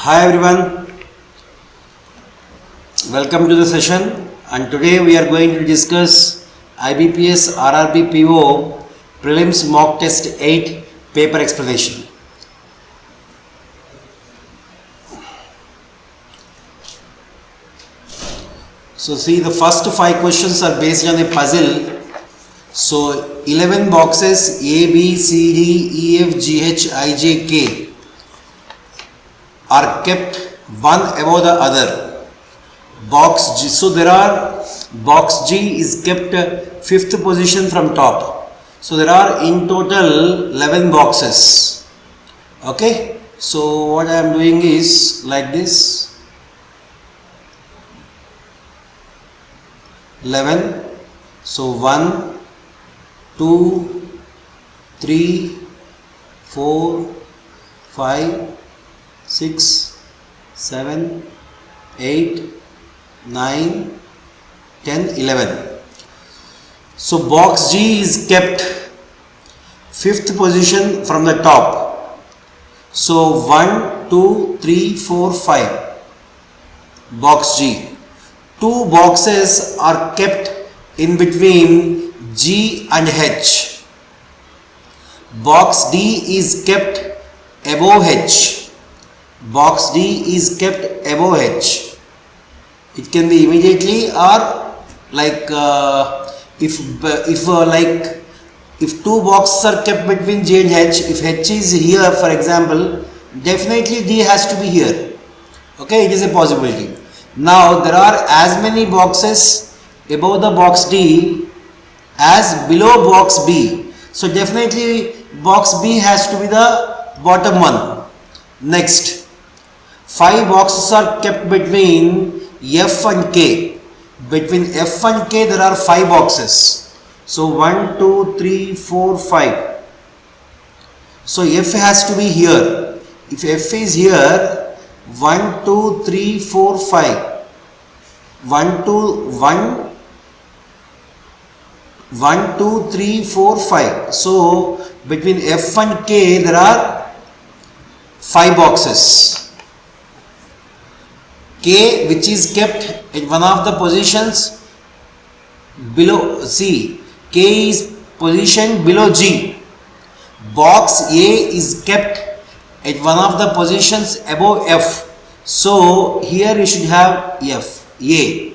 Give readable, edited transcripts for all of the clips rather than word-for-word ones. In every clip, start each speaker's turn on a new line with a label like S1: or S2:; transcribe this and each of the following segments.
S1: Hi everyone, welcome to the session, and today we are going to discuss IBPS RRB PO Prelims Mock Test 8 paper explanation. So see, the first 5 questions are based on a puzzle. So 11 boxes A, B, C, D, E, F, G, H, I, J, K are kept one above the other. Box G, so there are box G is kept 5th position from top. So there are in total 11 boxes. Okay, so what I am doing is like this: 11. So 1, 2, 3, 4, 5, 6, 7, 8, 9, 10, 11. So box G is kept 5th position from the top. So 1, 2, 3, 4, 5. Box G. 2 boxes are kept in between G and H. Box D is kept above H. Box D is kept above H. It can be immediately or like if 2 boxes are kept between J and H, if H is here for example, definitely D has to be here. Okay, it is a possibility. Now there are as many boxes above the box D as below box B. So definitely box B has to be the bottom one. Next, 5 boxes are kept between F and K. Between F and K there are 5 boxes. So 1, 2, 3, 4, 5. So F has to be here. If F is here, 1, 2, 3, 4, 5. 1, 2, 3, 4, 5. So between F and K there are 5 boxes. K, which is kept at one of the positions below C. K is positioned below G. Box A is kept at one of the positions above F. So here you should have F, A.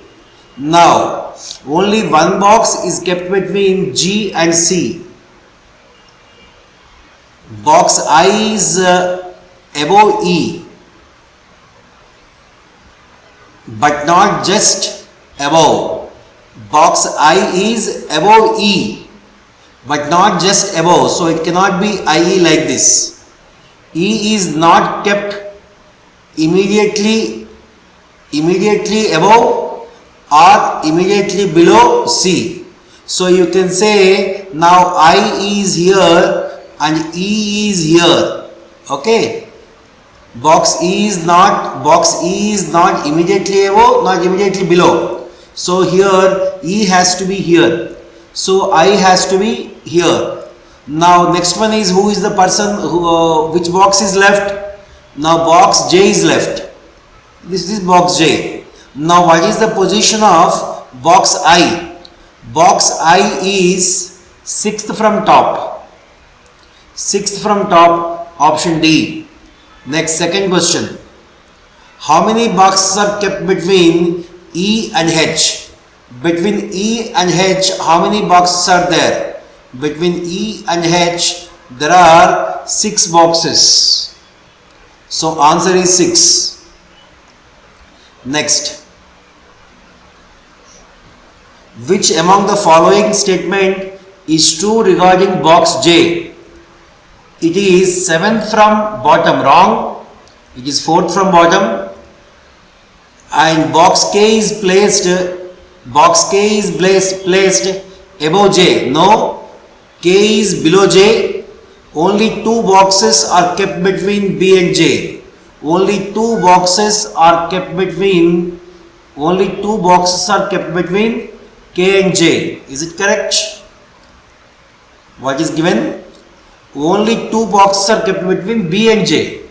S1: Now only one box is kept between G and C. Box I is above E, but not just above. Box I is above E, but not just above. So it cannot be IE like this. E is not kept immediately above or immediately below C. So you can say now I is here and E is here. Okay. Box E is not immediately above, not immediately below. So here E has to be here. So I has to be here. Now next one is who is the person which box is left? Now box J is left. This is box J. Now what is the position of box I? Box I is 6th from top. 6th from top, option D. Next, second question. How many boxes are kept between E and H? Between E and H, how many boxes are there? Between E and H, there are 6 boxes. So answer is 6. Next. Which among the following statement is true regarding box J? It is 7th from bottom, wrong. It is 4th from bottom. And box K is placed above J. No, K is below J. Only 2 boxes are kept between B and J. Only 2 boxes are kept between K and J. Is it correct? What is given? only two boxes are kept between B and J.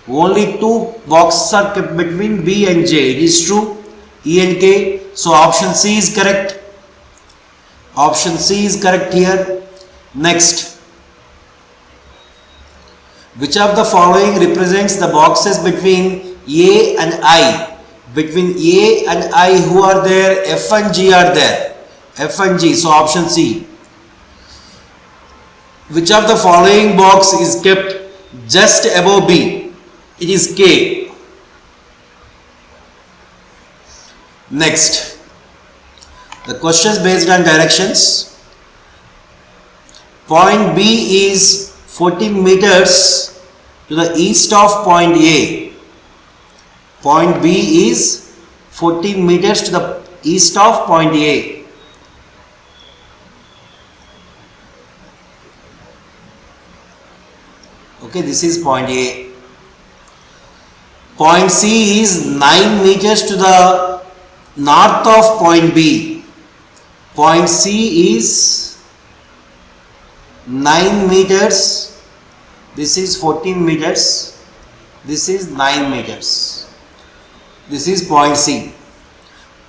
S1: Only two boxes are kept between B and J. It is true. E and K. So option C is correct. Option C is correct here. Next. Which of the following represents the boxes between A and I? Between A and I, who are there? F and G are there. F and G. So option C. Which of the following box is kept just above B? It is K. Next. The questions based on directions. Point B is 14 meters to the east of point A. Point B is 14 meters to the east of point A. Okay, this is point A. Point C is 9 meters to the north of point B. Point C is 9 meters. This is 14 meters. This is 9 meters. This is point C.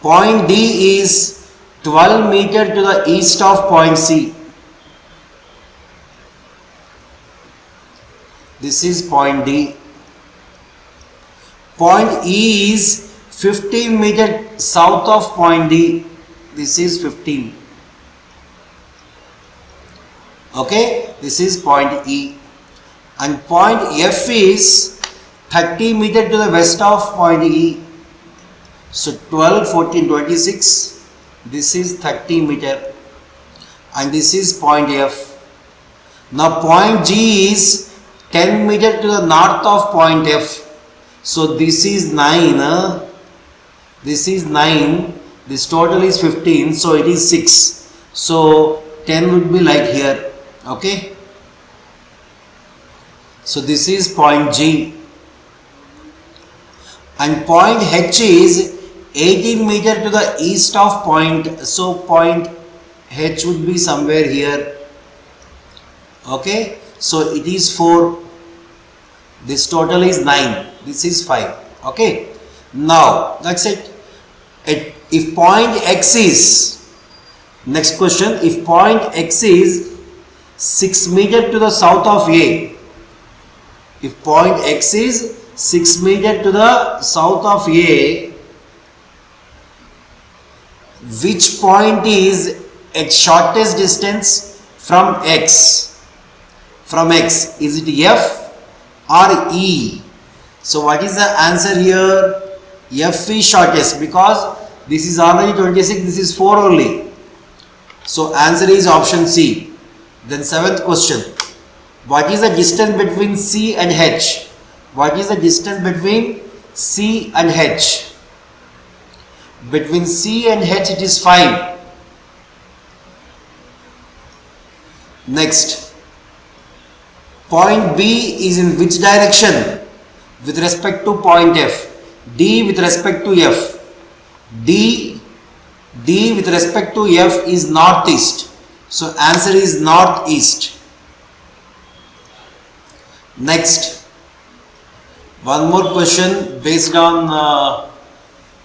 S1: Point D is 12 meters to the east of point C. This is point D. Point E is 15 meters south of point D. This is 15. Okay, this is point E. And point F is 30 meters to the west of point E. So 12, 14, 26. This is 30 meters. And this is point F. Now point G is 10 meters to the north of point F. So this is 9. This is 9. This total is 15. So it is 6. So 10 would be like here. Okay. So this is point G. And point H is 18 meters to the east of point. So point H would be somewhere here. Okay. So it is 4. This total is 9. This is 5. Okay. Now that's it. If point X is, next question, if point X is 6 meters to the south of A. If point X is 6 meters to the south of A, which point is its shortest distance from X? From X, is it F or E? So what is the answer here? F is shortest, because this is already 26, this is 4 only. So answer is option C. Then 7th question. What is the distance between C and H? What is the distance between C and H? Between C and H it is 5. Next. Point B is in which direction with respect to point F? D with respect to F. D with respect to F is northeast. So answer is northeast. Next. One more question based on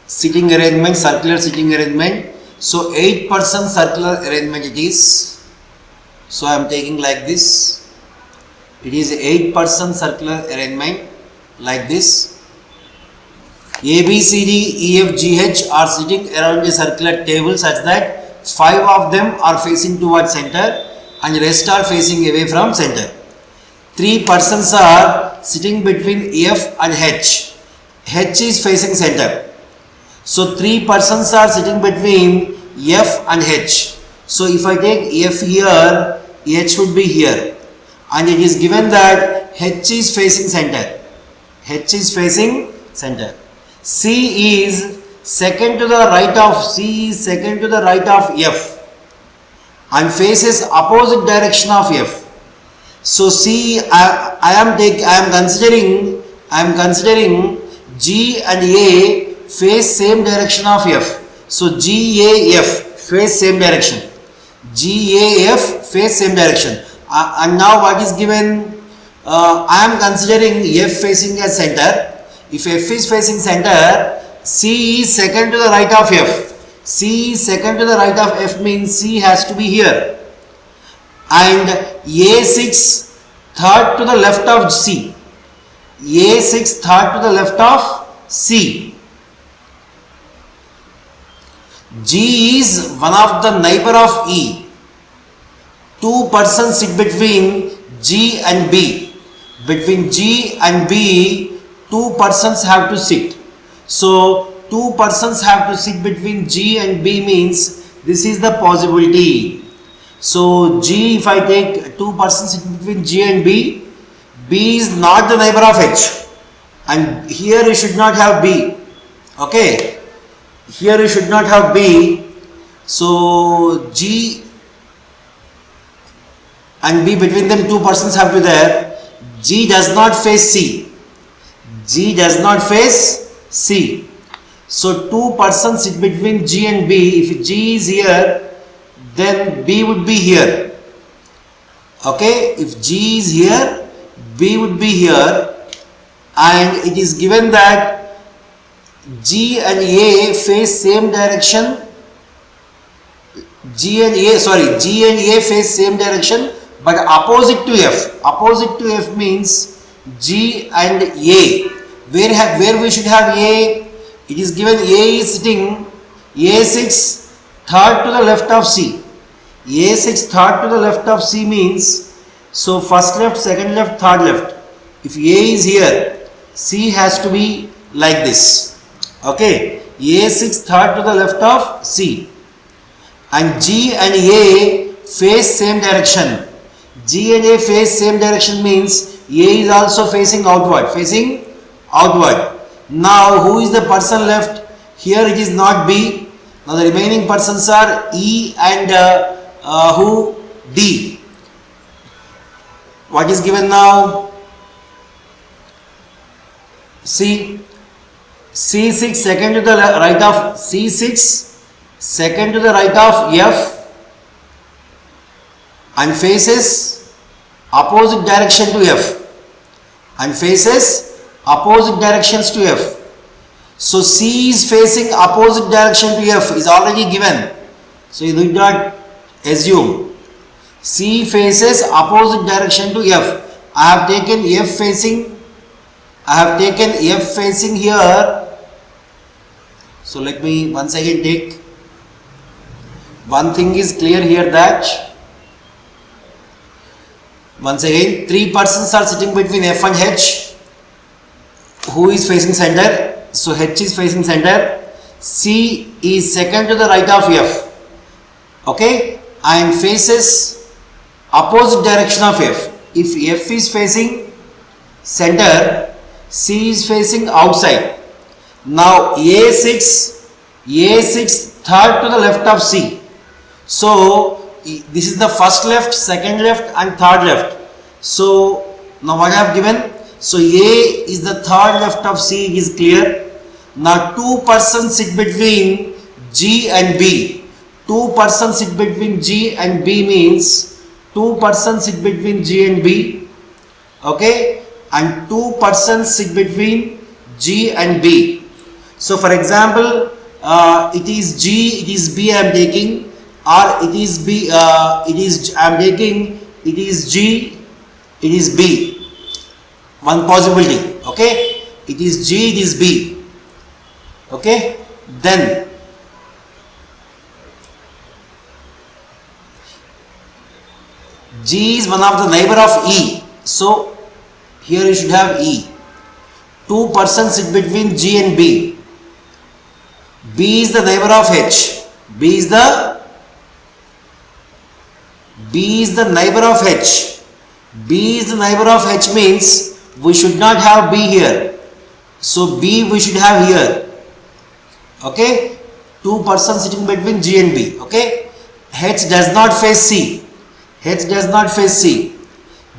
S1: sitting arrangement, circular sitting arrangement. So 8% circular arrangement it is. So I am taking like this. It is 8% circular arrangement like this. A, B, C, D, E, F, G, H are sitting around a circular table such that 5 of them are facing towards center and rest are facing away from center. 3 persons are sitting between F and H. H is facing center. So 3 persons are sitting between F and H. So if I take F here, H would be here. And it is given that H is facing center. H is facing center. C is second to the right of F and faces opposite direction of F. So C, I am considering G and A face same direction of F. So G, A, F face same direction. G, A, F face same direction. And now what is given? I am considering F facing as center. If F is facing center, C is second to the right of F. C is second to the right of F means C has to be here. And A6 third to the left of C. A6 third to the left of C. G is one of the neighbor of E. Two persons sit between G and B. Between G and B, two persons have to sit. So, two persons have to sit between G and B means this is the possibility. So, G, if I take two persons sit between G and B, B is not the neighbor of H. And here you should not have B. Okay. Here you should not have B. So, G and B, between them two persons have to be there. G does not face C. G does not face C. So, two persons sit between G and B. If G is here, then B would be here. Okay. If G is here, B would be here. And it is given that G and A face same direction. G and A face same direction, but opposite to F. Opposite to F means G and A. Where we should have A? It is given A is sitting A6 third to the left of C. A6 third to the left of C means, so first left, second left, third left. If A is here, C has to be like this. Okay, A6 third to the left of C. And G and A face same direction. G and A face same direction means A is also facing outward. Now, who is the person left? Here it is not B. Now, the remaining persons are E and who? D. What is given now? C. C6 second to the right of C6 second to the right of F and faces opposite direction to F. And faces opposite directions to F. So, C is facing opposite direction to F is already given. So, you need not assume. C faces opposite direction to F. I have taken F facing here. So, let me once again take. One thing is clear here that once again three persons are sitting between F and H. Who is facing center? So, H is facing center. C is second to the right of F. Okay. And faces opposite direction of F. If F is facing center, C is facing outside. Now, A6 third to the left of C. So, this is the first left, second left and third left. So, now what I have given? So, A is the third left of C, it is clear. Now, two persons sit between G and B. Two persons sit between G and B means two persons sit between G and B. Okay. And two persons sit between G and B. So, for example, it is G, it is B I am taking, or it is B, I am taking, it is G, it is B. One possibility. Okay. It is G, it is B. Okay. Then G is one of the neighbor of E. So, here you should have E. Two persons sit between G and B. B is the neighbor of H. B is the neighbor of H. B is the neighbor of H means we should not have B here. So, B we should have here. Okay. Two persons sitting between G and B. Okay. H does not face C. H does not face C.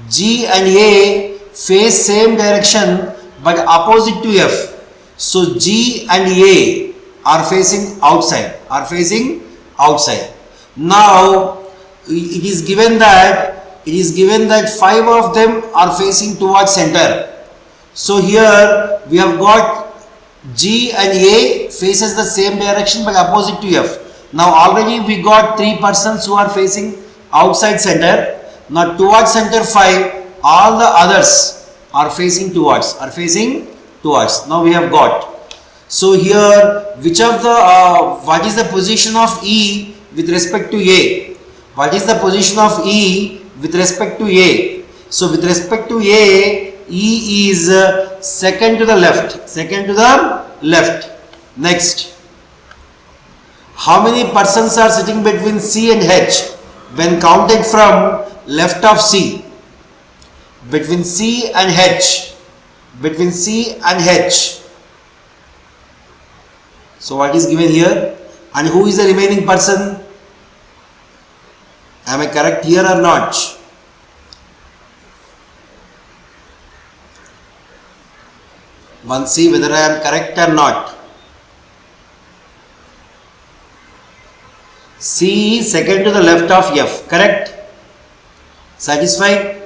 S1: G and A face same direction but opposite to F. So, G and A are facing outside. Now, it is given that it is given that 5 of them are facing towards center. So here we have got G and A faces the same direction but opposite to F. Now already we got 3 persons who are facing outside center. Now towards center 5, all the others are facing towards. Now we have got. So here which of the what is the position of E with respect to A? What is the position of E with respect to A? So with respect to A, E is second to the left. Next, how many persons are sitting between C and H when counted from left of C? Between C and H. So what is given here? And who is the remaining person? Am I correct here or not? One see whether I am correct or not. C is second to the left of F, correct? Satisfied?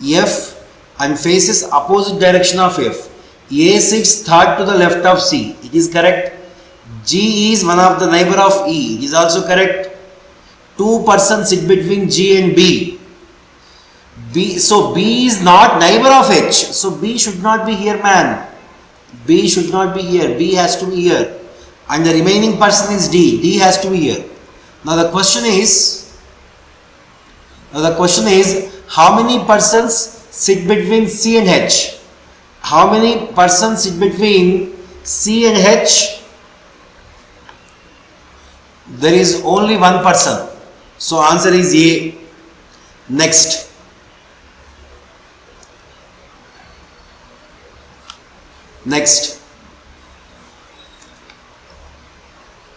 S1: F and faces opposite direction of F. A sits third to the left of C, it is correct. G is one of the neighbor of E, it is also correct. 2 persons sit between G and B. So B is not neighbor of H. So B should not be here, man. B should not be here. B has to be here. And the remaining person is D. D has to be here. Now the question is, how many persons sit between C and H? How many persons sit between C and H? There is only one person. So answer is A. Next.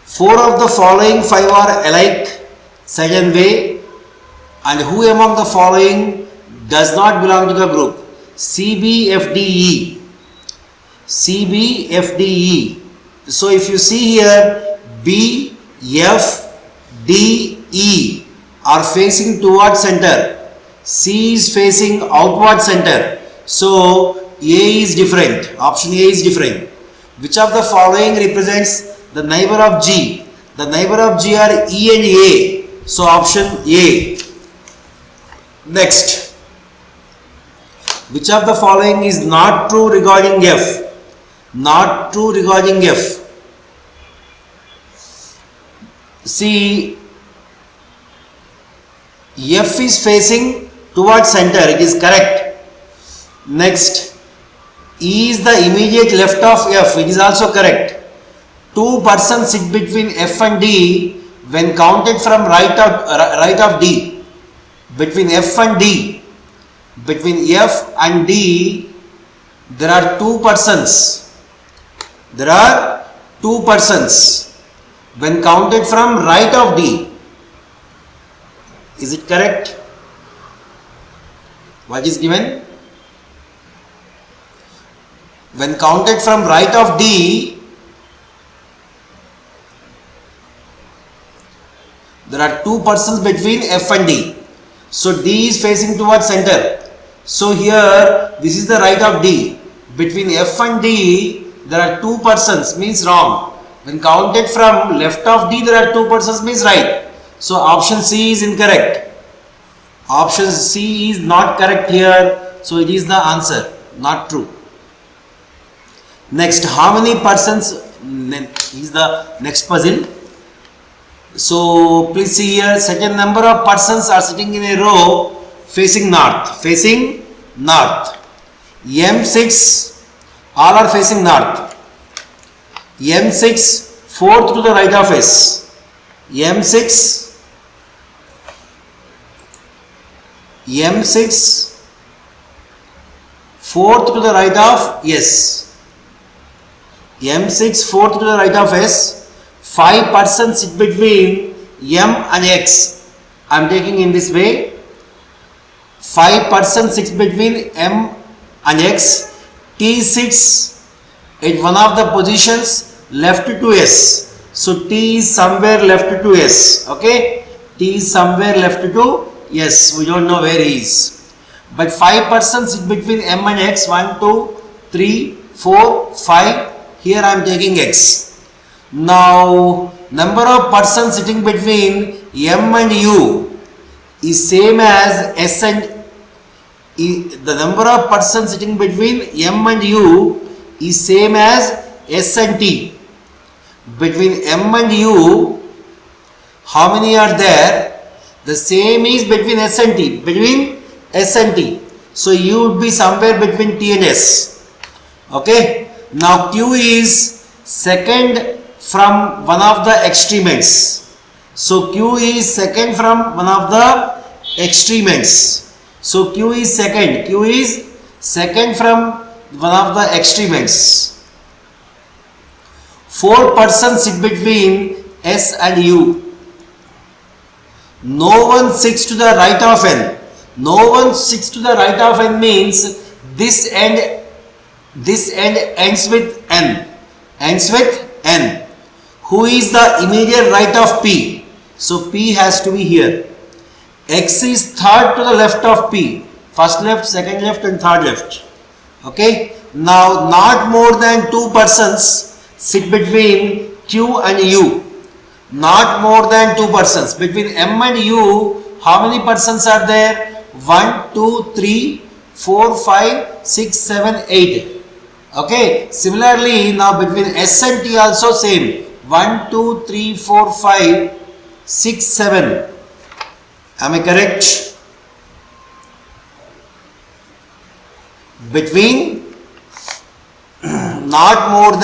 S1: Four of the following 5 are alike, certain way, and who among the following does not belong to the group? CBFDE. So if you see here, B, F, D, E are facing towards center. C is facing outward center. So A is different. Option A is different. Which of the following represents the neighbor of G? The neighbor of G are E and A. So option A. Next. Which of the following is not true regarding F? Not true regarding F. See, F is facing towards center. It is correct. Next. E is the immediate left of F. It is also correct. 2 persons sit between F and D when counted from right of D. Between F and D, there are 2 persons. When counted from right of D. Is it correct? What is given? When counted from right of D, there are 2 persons between F and D. So D is facing towards center. So here this is the right of D. Between F and D there are 2 persons, means wrong. When counted from left of D there are 2 persons, means right. So option C is incorrect. Option C is not correct here. So it is the answer, not true. Next, how many persons is the next puzzle. So please see here, certain number of persons are sitting in a row facing north. M6, all are facing north. M6, fourth to the right of S. M6, fourth to the right of S. M6, fourth to the right of S. 5 persons sit between M and X. I am taking in this way. 5 persons sit between M and X. T sits at one of the positions left to S. So T is somewhere left to S. Okay. T is somewhere left to Yes, we don't know where he is. But 5 persons sit between M and X. 1, 2, 3, 4, 5. Here I am taking X. Now, number of persons sitting between M and U is same as S and the number of persons sitting between M and U is same as S and T. Between M and U, how many are there? The same is between S and T. Between S and T. So U would be somewhere between T and S. Okay. Now Q is second from one of the extreme ends. So Q is second from one of the extreme ends. So Q is second. Q is second from one of the extreme ends. 4 persons sit between S and U. No one sits to the right of N. No one sits to the right of N means this end ends with N. Ends with N. Who is the immediate right of P? So P has to be here. X is third to the left of P. First left, second left and third left. Okay. Now not more than 2 persons sit between Q and U. Not more than 2 persons. Between M and U, how many persons are there? 1, 2, 3, 4, 5, 6, 7, 8. Okay. Similarly, now between S and T also same. 1, 2, 3, 4, 5, 6, 7. Am I correct? Between not more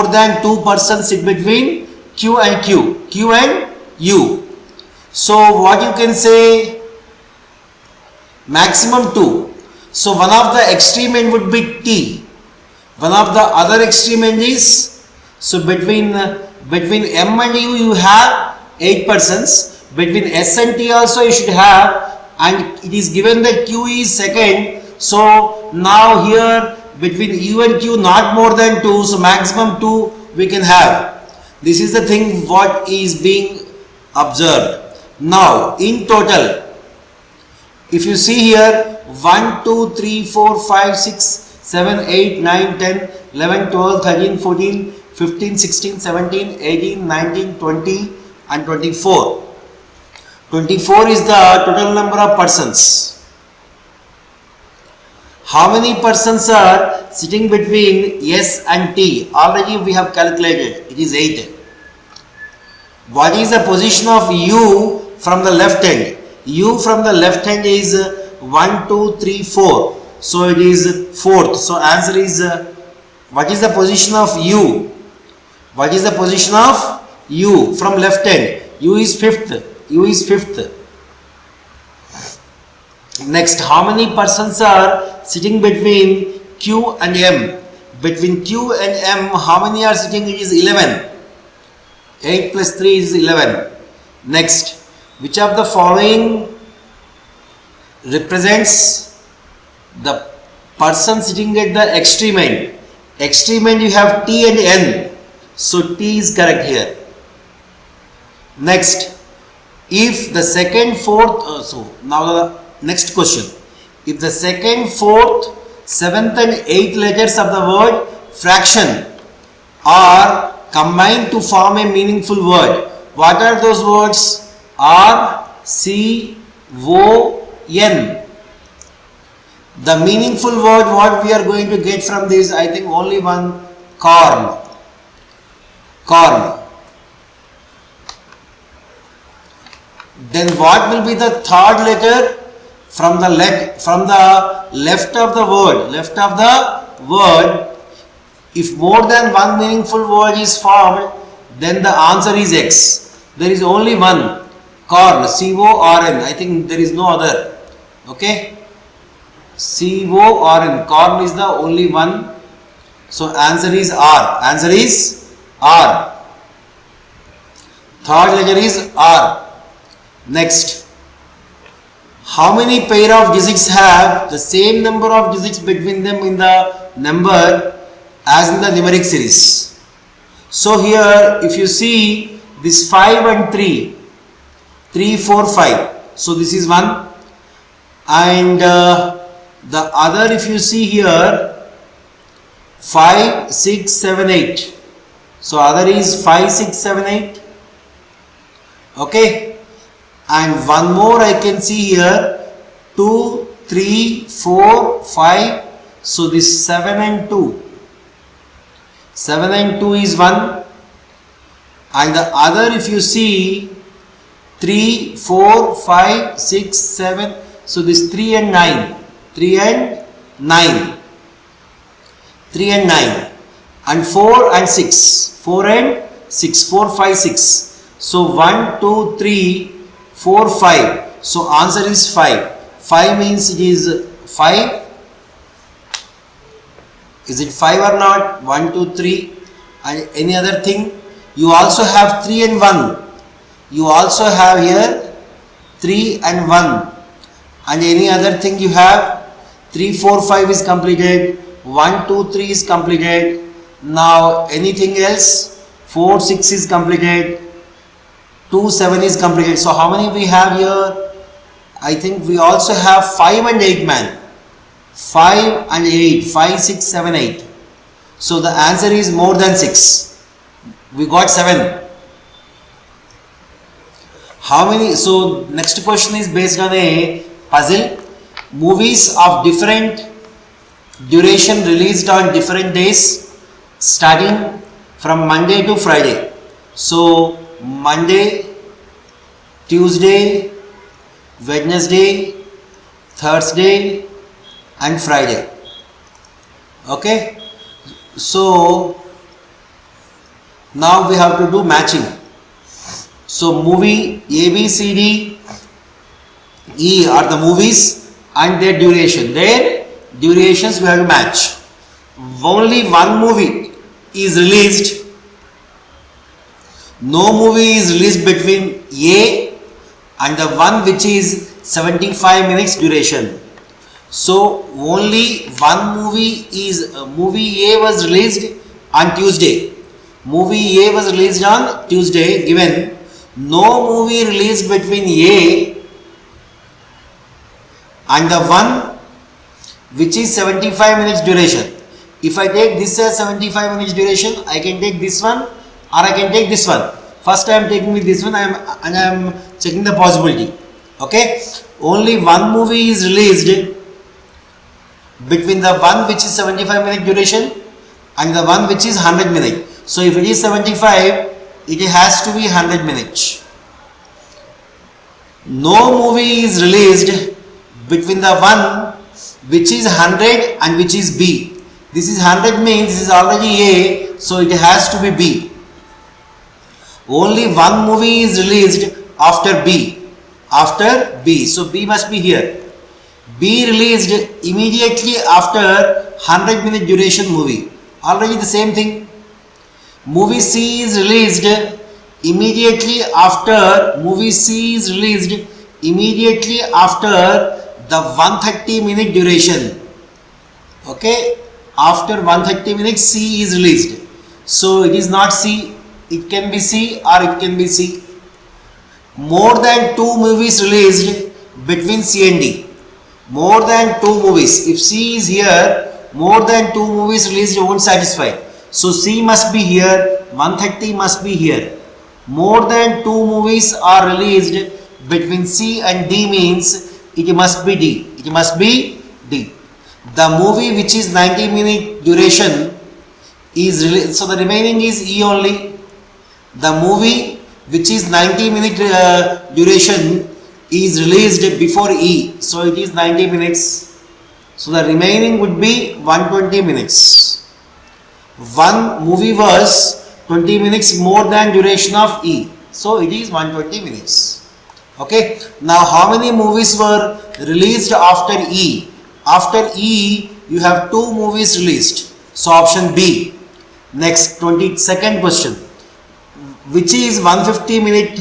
S1: than 2 persons sit between Q and Q. Q and U. So what you can say? Maximum 2. So one of the extreme end would be T. One of the other extreme end is, so between M and U you have 8 persons. Between S and T also you should have, and it is given that Q is second. So now here between U and Q not more than 2. So maximum 2 we can have. This is the thing what is being observed. Now in total, if you see here 1, 2, 3, 4, 5, 6, 7, 8, 9, 10, 11, 12, 13, 14, 15, 16, 17, 18, 19, 20 and 24. 24 is the total number of persons. How many persons are sitting between S and T? Already we have calculated. It is 8. What is the position of U from the left hand? U from the left hand is 1, 2, 3, 4. So it is 4th. So answer is, what is the position of U? What is the position of U from left hand? U is 5th. U is 5th. Next, how many persons are sitting between Q and M? Between Q and M, how many are sitting? It is 11. 8 plus 3 is 11. Next, which of the following represents the person sitting at the extreme end? Extreme end you have T and N. So T is correct here. Next, if the second, fourth, so now the next question. If the second, fourth, seventh and eighth letters of the word fraction are combined to form a meaningful word, what are those words? R, C, O, N. The meaningful word what we are going to get from this, I think only one, corn. Corn. Then what will be the third letter from the left of the word? Left of the word, if more than one meaningful word is formed, then the answer is X. There is only one, corn, C-O-R-N. I think there is no other. Okay, C-O-R-N. Corn is the only one. So answer is R. Answer is R. Third letter is R. Next, how many pair of digits have the same number of digits between them in the number as in the numeric series? So here if you see this 5 and 3, 3, 4, 5. So this is one. And the other, if you see here, 5, 6, 7, 8. So other is 5, 6, 7, 8. Okay. And one more I can see here, 2, 3, 4, 5. So this 7 and 2. 7 and 2 is 1. And the other, if you see, 3, 4, 5, 6, 7. So this 3 and 9. 3 and 9. 3 and 9. And 4 and 6. 4 and 6. 4, 5, 6. So 1, 2, 3, 4, 5. So answer is 5. 5 means it is 5. Is it 5 or not? 1, 2, 3. And any other thing? You also have 3 and 1. You also have here 3 and 1. And any other thing you have? 3, 4, 5 is completed. 1, 2, 3 is completed. Now anything else? 4, 6 is completed. 2, 7 is completed. So how many we have here? I think we also have 5 and 8 man. 5 and 8. 5, 6, 7, 8. So the answer is more than 6. We got 7. How many? So next question is based on a puzzle. Movies of different duration released on different days starting from Monday to Friday. So Monday, Tuesday, Wednesday, Thursday and Friday. Okay. So now we have to do matching. So movie A, B, C, D, E are the movies and their duration. Their durations we have to match. Only one movie is released. No movie is released between A and the one which is 75 minutes duration. So only one movie is movie A was released on Tuesday. Movie A was released on Tuesday given. No movie released between A and the one which is 75 minutes duration. If I take this as 75 minutes duration, I can take this one or I can take this one. First I am taking with this one and I am checking the possibility. Okay. Only one movie is released between the one which is 75 minute duration and the one which is 100 minutes. So if it is 75, it has to be 100 minutes. No movie is released between the one which is 100 and which is B. This is 100 means this is already A, so it has to be B. Only one movie is released after B. After B. So B must be here. B released immediately after 100 minute duration movie. Already the same thing. Movie C is released immediately after the 130 minute duration. Okay. After 130 minutes C is released. So it is not C. It can be C or it can be C. More than 2 movies released between C and D. More than 2 movies. If C is here, more than 2 movies released won't satisfy. So C must be here, 130 must be here. More than 2 movies are released between C and D means it must be D. It must be D. The movie which is 90 minute duration is released. So the remaining is E only. The movie which is 90 minute duration is released before E. So it is 90 minutes. So the remaining would be 120 minutes. One movie was 20 minutes more than duration of E. So it is 120 minutes. Okay. Now how many movies were released after E? After E you have 2 movies released. So option B. Next 22nd question. Which is 150 minute?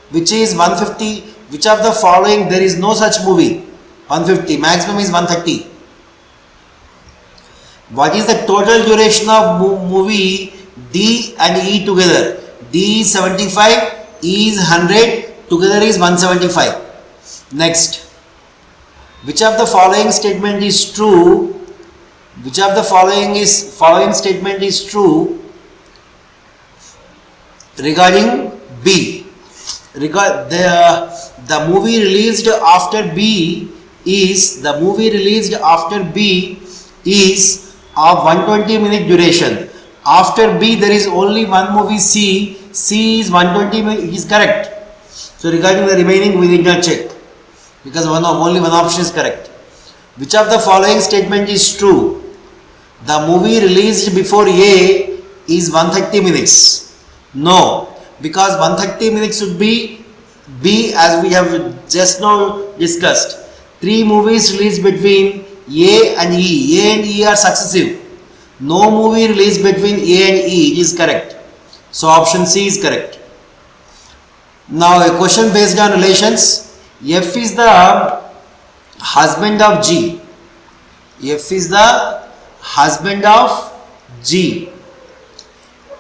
S1: Which is 150? Which of the following there is no such movie? 150. Maximum is 130. What is the total duration of movie D and E together? D is 75, E is 100, together is 175. Next, which of the following statement is true? Which of the following statement is true regarding B? The movie released after B is of 120-minute duration. After B there is only one movie C. C is 120 minutes. It is correct. So regarding the remaining we need not check because only one option is correct. Which of the following statement is true? The movie released before A is 130 minutes. No, because 130 minutes should be B, as we have just now discussed. 3 movies released between A and E. A and E are successive. No movie released between A and E. It is correct. So option C is correct. Now a question based on relations. F is the husband of G. F is the husband of G.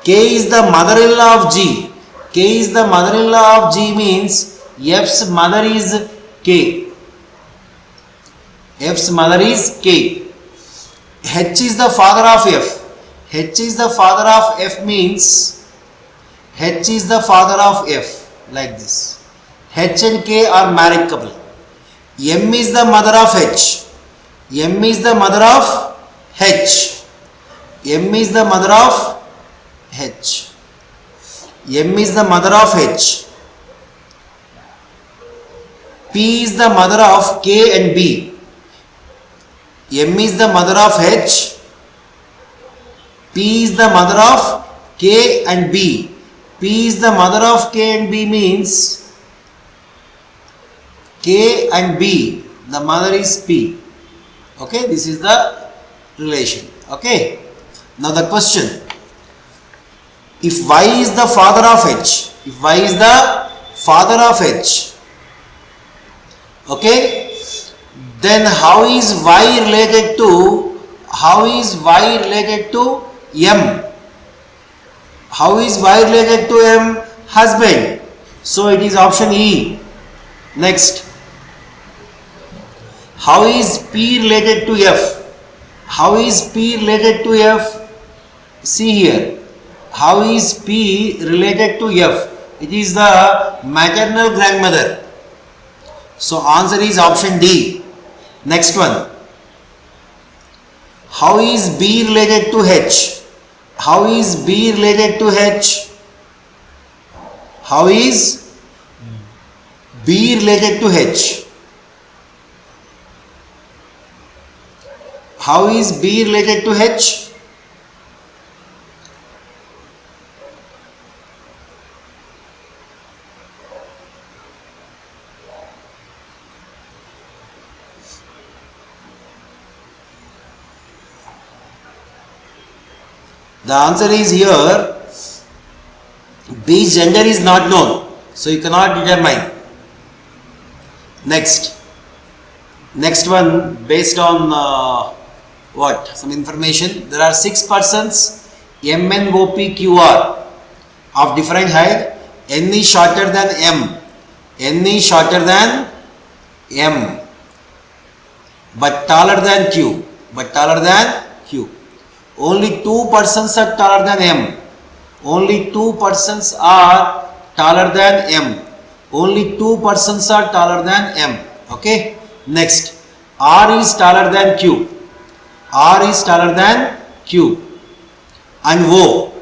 S1: K is the mother-in-law of G. K is the mother-in-law of G means F's mother is K. F's mother is K. H is the father of F. H is the father of F means H is the father of F, like this. H and K are married couple. M is the mother of H. M is the mother of H. M is the mother of H. M is the mother of H. P is the mother of K and B. M is the mother of H. P is the mother of K and B. P is the mother of K and B means K and B. The mother is P. Okay, this is the relation. Okay. Now the question. If Y is the father of H. If Y is the father of H. Okay. Then how is Y related to M? How is Y related to M? Husband. So it is option E. Next. How is P related to F? How is P related to F? See here. How is P related to F? It is the maternal grandmother. So answer is option D. Next one. How is B related to H? How is B related to H? How is B related to H? How is B related to H? The answer is here, B's gender is not known, so you cannot determine. Next one based on some information. There are 6 persons MNOPQR of different height. N is shorter than M. N is shorter than M, but taller than Q. Only 2 persons are taller than M. Only 2 persons are taller than M. Only 2 persons are taller than M. Okay. Next, R is taller than Q. R is taller than Q. And O.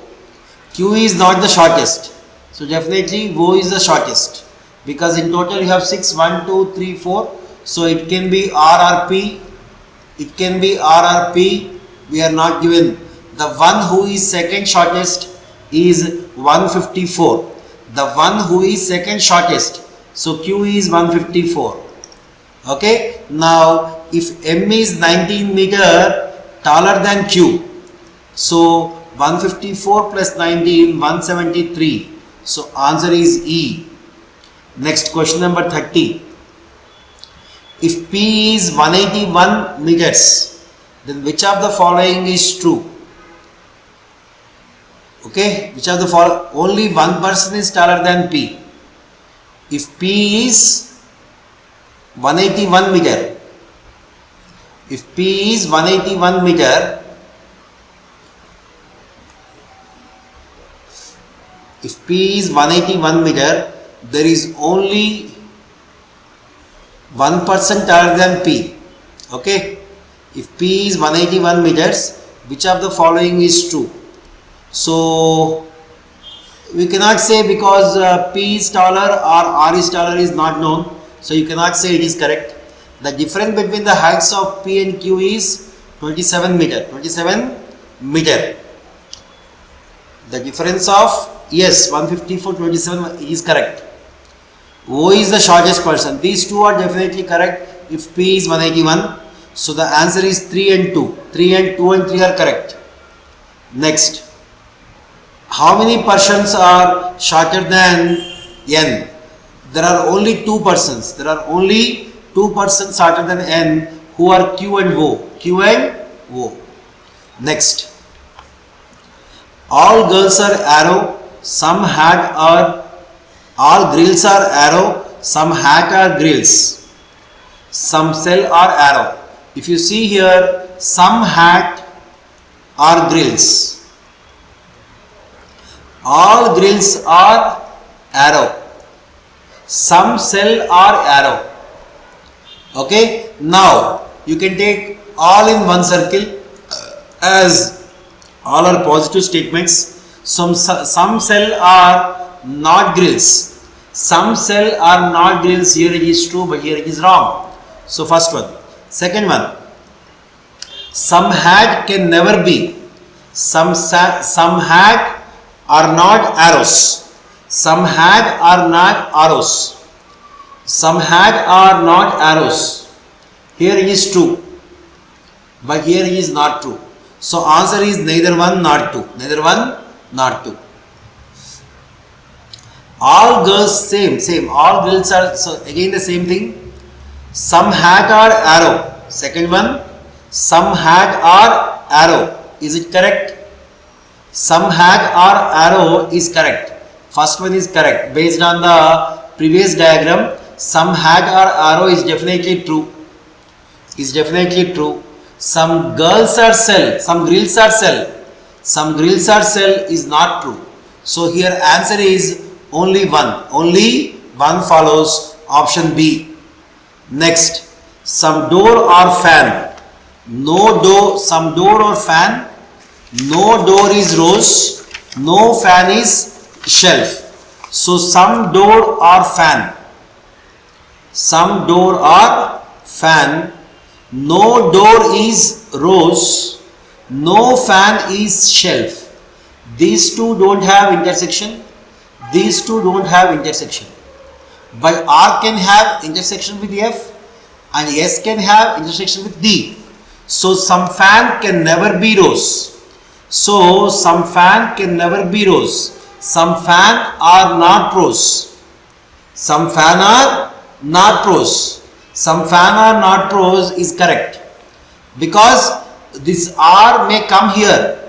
S1: Q is not the shortest. So definitely O is the shortest. Because in total you have 6, 1, 2, 3, 4. So it can be R or P. It can be R or P. We are not given. The one who is second shortest is 154. The one who is second shortest. So Q is 154. Okay. Now if M is 19 meter taller than Q. So 154 plus 19, 173. So answer is E. Next question number 30. If P is 181 meters, then which of the following is true? Okay, which of the following? Only one person is taller than P. If P is 181 meter, if P is 181 meter, if P is 181 meter, there is only one person taller than P. Okay, if P is 181 meters, which of the following is true? So we cannot say because P is taller or R is taller is not known, so you cannot say it is correct. The difference between the heights of P and Q is 27 meter. 27 meter. The difference of, yes, 154, 27 is correct. O is the shortest person. These two are definitely correct if P is 181. So the answer is 3 and 2. 3 and 2 and 3 are correct. Next. How many persons are shorter than N? There are only two persons. There are only two persons shorter than N who are Q and O. Q and O. Next. All girls are arrow. Some hat are, all grills are arrow. Some hat are grills. Some cell are arrow. If you see here, some hat are grills. All grills are arrow. Some cell are arrow. Okay. Now you can take all in one circle as all are positive statements. Some cell are not grills. Some cell are not grills. Here it is true, but here it is wrong. So first one. Second one. Some hat can never be. Some hat are not arrows. Some hat are not arrows. Some hat are not arrows. Here it is true, but here it is not true. So answer is neither one nor two. Neither one nor two. All girls same. All girls are, so again the same thing. Some hat are arrow. Second one. Some hat are arrow. Is it correct? Some hat are arrow is correct. First one is correct. Based on the previous diagram, some hat or arrow is definitely true. Is definitely true. Some girls are cell. Some grills are cell. Some grills are cell is not true. So here answer is only one. Only one follows. Option B. Next. Some door or fan. No door. Some door or fan. No door is rose. No fan is shelf. So some door or fan. Some door or fan. No door is rose. No fan is shelf. These two don't have intersection. These two don't have intersection. But R can have intersection with F and S can have intersection with D. So some fan can never be rose. So some fan can never be rose. Some fan are not pros. Some fan are not pros. Some fan are not pros is correct. Because this R may come here.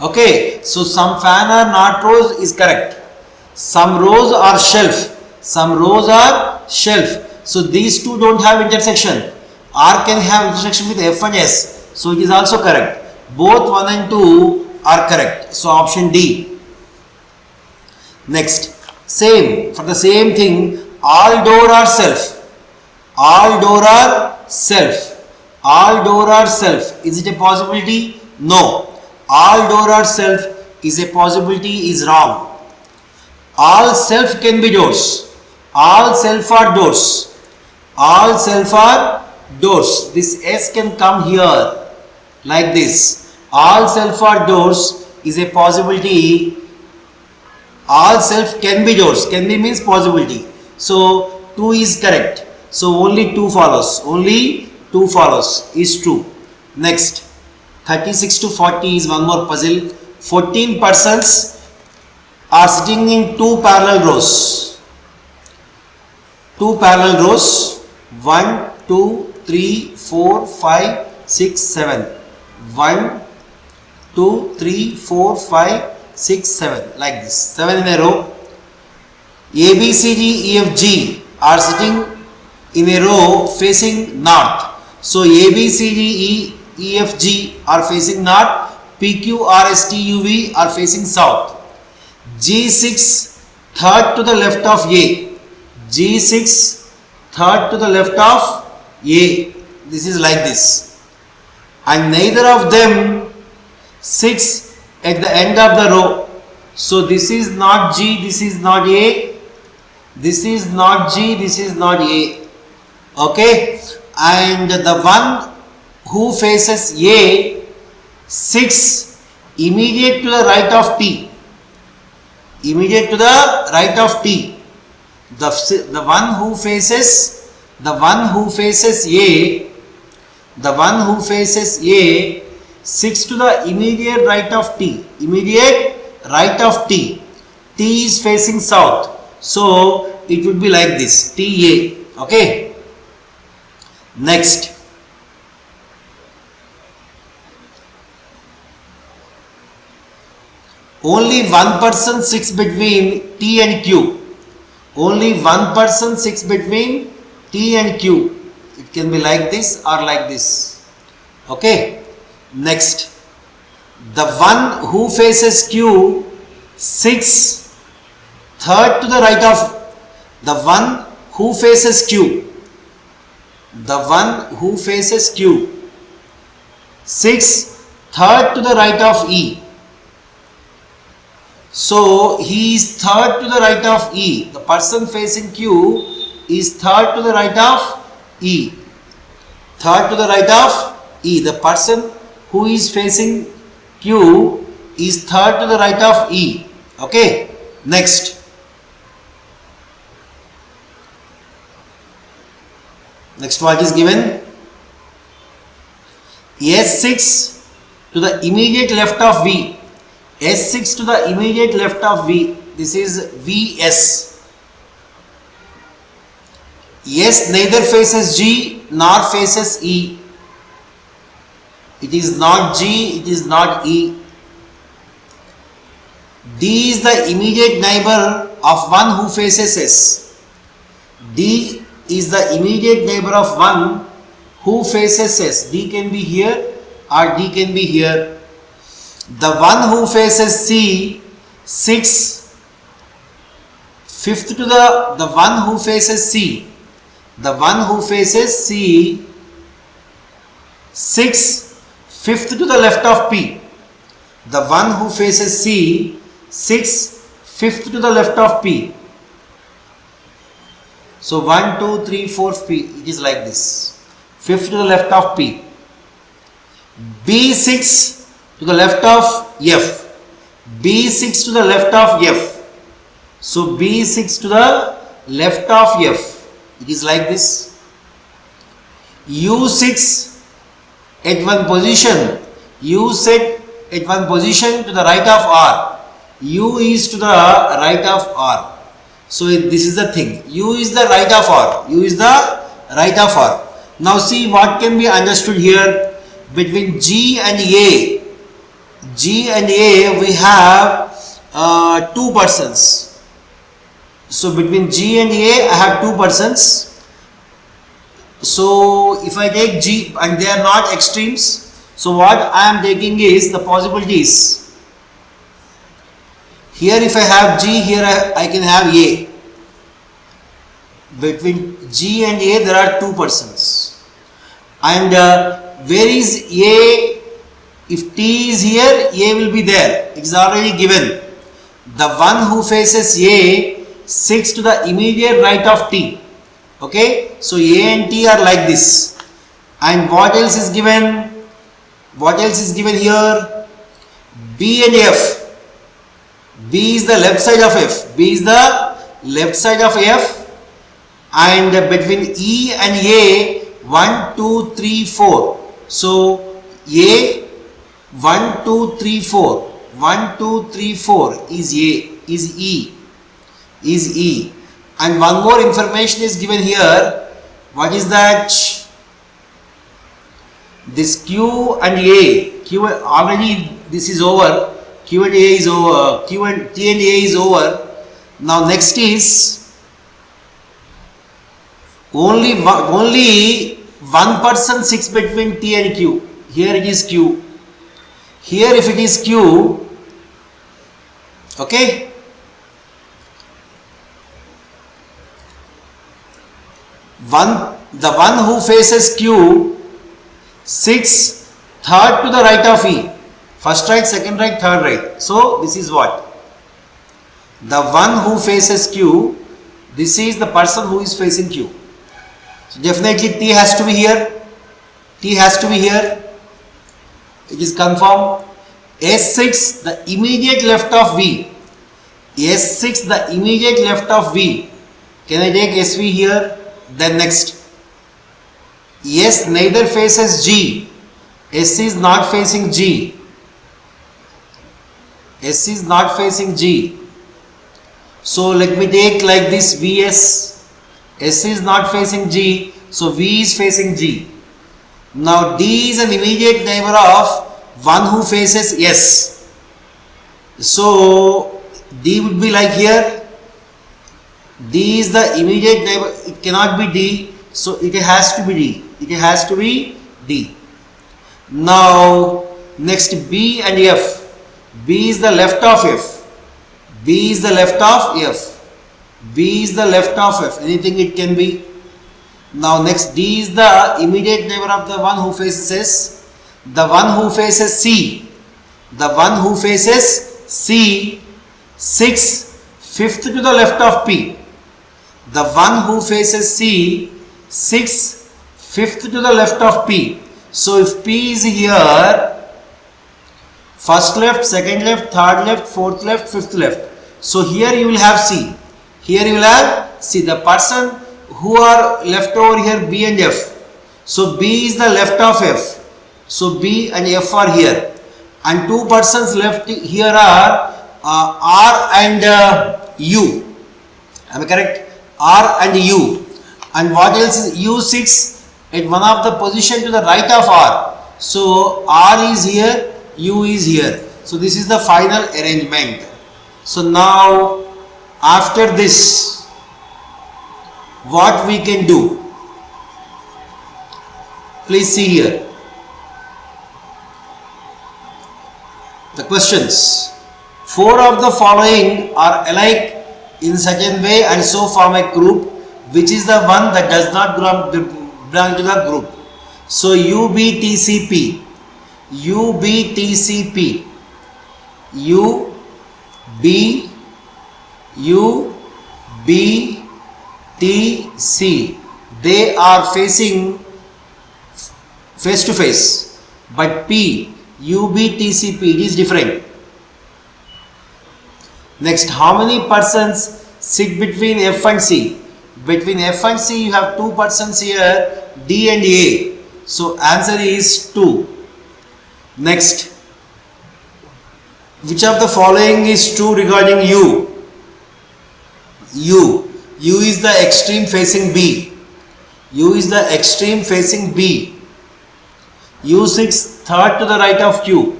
S1: Okay. So some fan are not pros is correct. Some rows are shelf. Some rows are shelf. So these two don't have intersection. R can have intersection with F and S. So it is also correct. Both 1 and 2 are correct. So option D. Next. Same. For the same thing. All door are self. All door are self. All door are self. Is it a possibility? No. All door are self is a possibility is wrong. All self can be doors. All self are doors. All self are doors. This S can come here like this. All self are doors is a possibility. All self can be doors. Can be means possibility. So 2 is correct. So only 2 follows. Only 2 follows is true. Next. 36 to 40 is one more puzzle. 14 persons are sitting in 2 parallel rows. 2 parallel rows. 1, 2, 3, 4, 5, 6, 7. 1, 2, 3, 4, 5, 6, 7. Like this. 7 in a row. A, B, C, D, E, F, G are sitting in a row facing north. So A, B, C, D, E, F, G are facing north. P, Q, R, S, T, U, V are facing south. G6 third to the left of A. G6 third to the left of A. This is like this. And neither of them sits at the end of the row. So this is not G, this is not A. This is not G, this is not A. Okay. And the one who faces A sits immediate to the right of T. Immediate to the right of T. The one who faces A sits to the immediate right of T. Immediate right of T. T is facing south. So it would be like this. TA. Okay. Next. Only one person sits between T and Q. Only one person sits between T and Q. It can be like this or like this. Okay. Next. The one who faces Q sits third to the right of the one who faces Q. The one who faces Q sits third to the right of E. So he is third to the right of E. The person facing Q is third to the right of E. Third to the right of E. The person who is facing Q is third to the right of E. Okay. Next. Next what is given? S6 to the immediate left of V. S6 to the immediate left of V. This is VS. S neither faces G nor faces E. It is not G, it is not E. D is the immediate neighbor of one who faces S. D is the immediate neighbor of one who faces S. D can be here or D can be here. The one who faces C sits fifth to the one who faces C. The one who faces C sits fifth to the left of P. The one who faces C sits fifth to the left of P. So 1, 2, 3, 4 P. It is like this. Fifth to the left of P. B sits to the left of F. B sits to the left of F. So B sits to the left of F. It is like this. U sits at one position. U sit at one position to the right of R. U is to the right of R. So this is the thing. U is the right of R. U is the right of R. Now see what can be understood here between G and A. G and A we have two persons. So between G and A I have two persons. So if I take G and they are not extremes, so what I am taking is the possibilities. Here if I have G, here I can have A. Between G and A there are two persons. And where is A? If T is here, A will be there. It is already given. The one who faces A sits to the immediate right of T. Okay. So A and T are like this. And what else is given? What else is given here? B and F. B is the left side of F. B is the left side of F. And between E and A, 1, 2, 3, 4. So A, 1, 2, 3, 4. 1, 2, 3, 4 is A, is E. Is E. And one more information is given here. What is that? This Q and A. Q already this is over. Q and A is over. Q and T and A is over. Now next is only one person sits between T and Q. Here it is Q. Here if it is Q, okay, the one who faces Q sits third to the right of E. First right, second right, third right. So this is what? The one who faces Q, this is the person who is facing Q. So definitely T has to be here. T has to be here. It is confirmed. S6, the immediate left of V. S6, the immediate left of V. Can I take SV here? Then next. S neither faces G. S is not facing G. S is not facing G. So let me take like this VS. S is not facing G. So V is facing G. Now D is an immediate neighbor of one who faces S. So D would be like here. D is the immediate neighbor. It cannot be D. So it has to be D. It has to be D. Now next B and F. B is the left of F. B is the left of F. B is the left of F. Anything it can be. Now next D is the immediate neighbor of the one who faces S. The one who faces C. The one who faces C sits fifth to the left of P. The one who faces C sits fifth to the left of P. So if P is here, first left, second left, third left, fourth left, fifth left. So here you will have C. Here you will have C. The person who are left over here, B and F. So B is the left of F. So B and F are here. And two persons left here are R and U. Am I correct? R and U. And what else is U sits at one of the position to the right of R. So R is here, U is here. So this is the final arrangement. So now after this, what we can do? Please see here. The questions. 4 of the following are alike in certain way and so form a group. Which is the one that does not belong to the group? So UBTCP, UBTCP, UBTC, they are facing face to face, but P, UBTCP, it is different. Next, how many persons sit between F and C? Between F and C you have two persons here, D and A. So answer is 2. Next, which of the following is true regarding U? U is the extreme facing B. U is the extreme facing B. U sits third to the right of Q.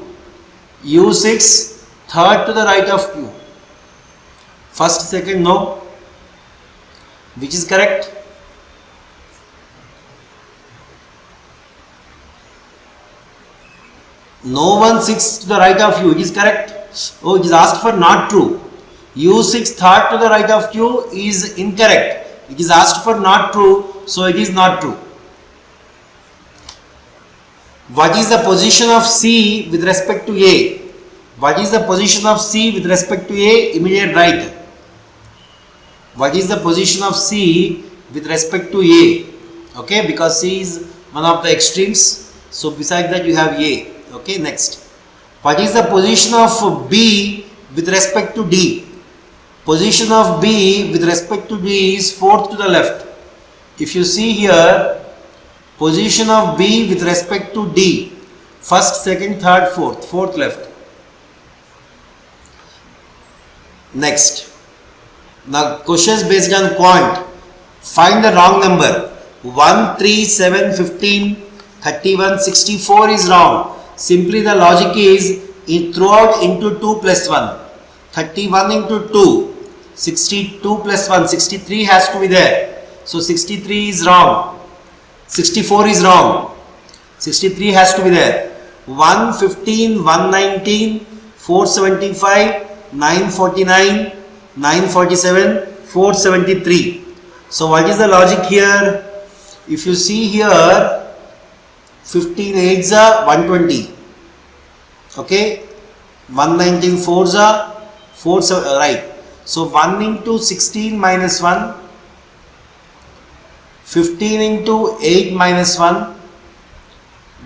S1: U sits third to the right of Q. First, second, no. Which is correct? No one sits to the right of U. It is correct. Oh, it is asked for not true. U sits third to the right of Q is incorrect. It is asked for not true, so it is not true. What is the position of C with respect to A? What is the position of C with respect to A? Immediate right. What is the position of C with respect to A? Okay, because C is one of the extremes. So beside that you have A. Okay, next. What is the position of B with respect to D? Position of B with respect to D is fourth to the left. If you see here, position of B with respect to D, first, second, third, fourth left. Next. Now questions based on quant. Find the wrong number. 1, 3, 7, 15, 31, 64 is wrong. Simply the logic is throw out into 2 plus 1. 31 into 2. 62 plus 1, 63 has to be there. So 63 is wrong. 64 is wrong. 63 has to be there. 115, 119, 475, 949, 947, 473. So what is the logic here? If you see here, 15 8s are 120. Okay, 119 4s are 4, right. So 1 into 16 minus 1, 15 into 8 minus 1,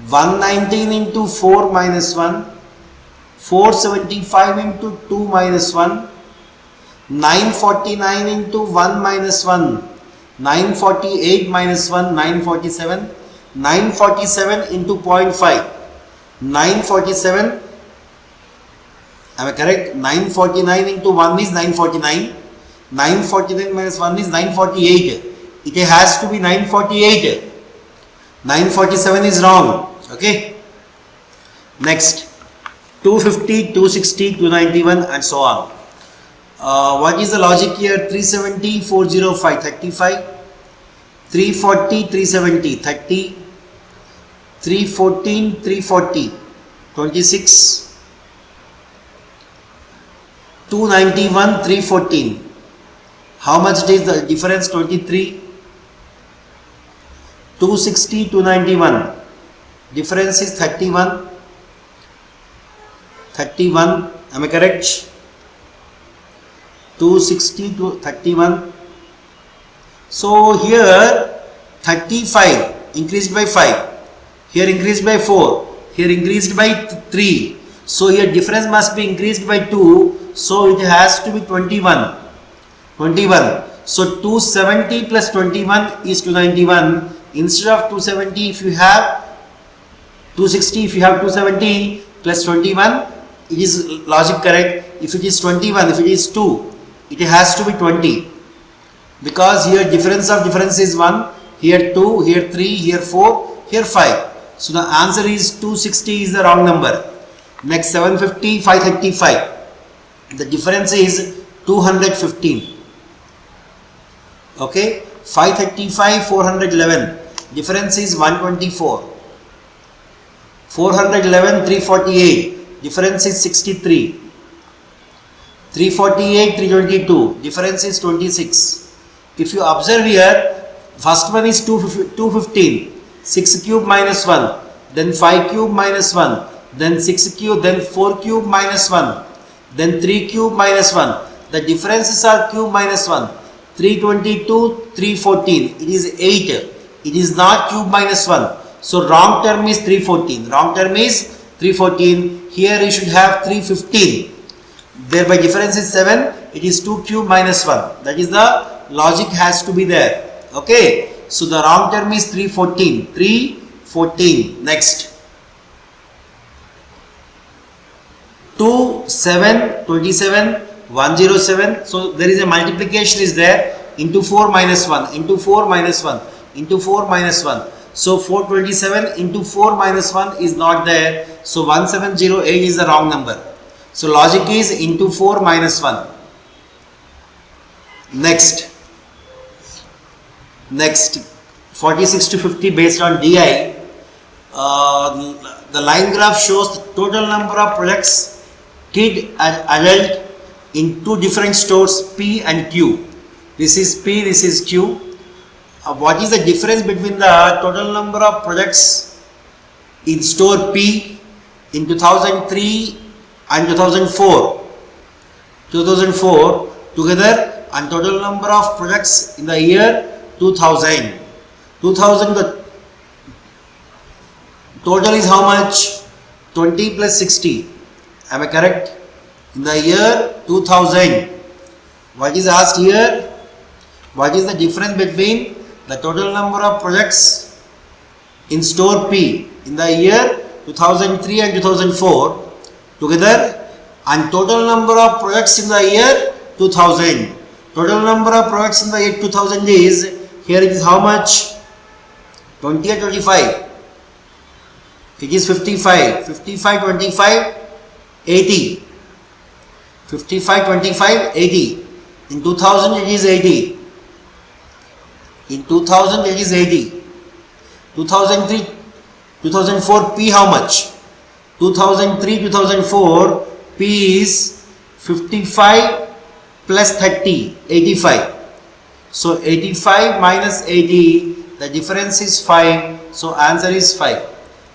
S1: 119 into 4 minus 1, 475 into 2 minus 1, 949 into 1 minus 1, 948 minus 1, 947, 947 into 0.5, 947, am I correct? 949 into 1 is 949, 949 minus 1 is 948, it has to be 948, 947 is wrong, okay. Next, 250, 260, 291 and so on. What is the logic here? 370, 405, 35, 340, 370, 30, 314, 340, 26, 291, 314. How much is the difference? 23. 260, 291. Difference is 31. 31. Am I correct? 260 to 31. So here 35 increased by 5. Here increased by 4. Here increased by 3. So here difference must be increased by 2. So it has to be 21. 21. So 270 plus 21 is 291. Instead of 270, if you have 260, if you have 270 plus 21, it is logic correct. If it is 21, if it is 2, it has to be 20. Because here difference of difference is 1, here 2, here 3, here 4, here 5. So the answer is 260 is the wrong number. Next 750, 535. The difference is 215. Okay, 535, 411. Difference is 124. 411, 348. Difference is 63. 348, 322. Difference is 26. If you observe here, first one is 215. 6 cube minus 1. Then 5 cube minus 1. Then 6 cube. Then 4 cube minus 1. Then 3 cube minus 1. The differences are cube minus 1. 322, 314. It is 8. It is not cube minus 1. So wrong term is 314. Wrong term is 314. Here you should have 315. Thereby difference is 7. It is 2 cube minus 1. That is the logic has to be there. Okay. So the wrong term is 314. 314. Next. 2, 7, 27, 107. So there is a multiplication is there. Into 4 minus 1. Into 4 minus 1. Into 4 minus 1. So 427 into 4 minus 1 is not there. So 1708 is the wrong number. So logic is into 4 minus 1. Next 46 to 50 based on DI. The line graph shows the total number of products, kid and adult, in two different stores P and Q. This is P, this is Q. What is the difference between the total number of products in store P in 2003 and 2004 together, and total number of products in the year 2000. The total is how much? 20 plus 60. Am I correct? In the year 2000. What is asked here? What is the difference between the total number of products in store P in the year 2003 and 2004 together, and total number of products in the year 2000. Total number of products in the year 2000 is, here it is how much? 20 or 25? It is 55. 55, 25, 80. 55, 25, 80. In 2000 it is 80. In 2000 it is 80. 2003, 2004 P how much? 2003, 2004 P is 55 plus 30, 85. So 85 minus 80, the difference is 5. So answer is 5.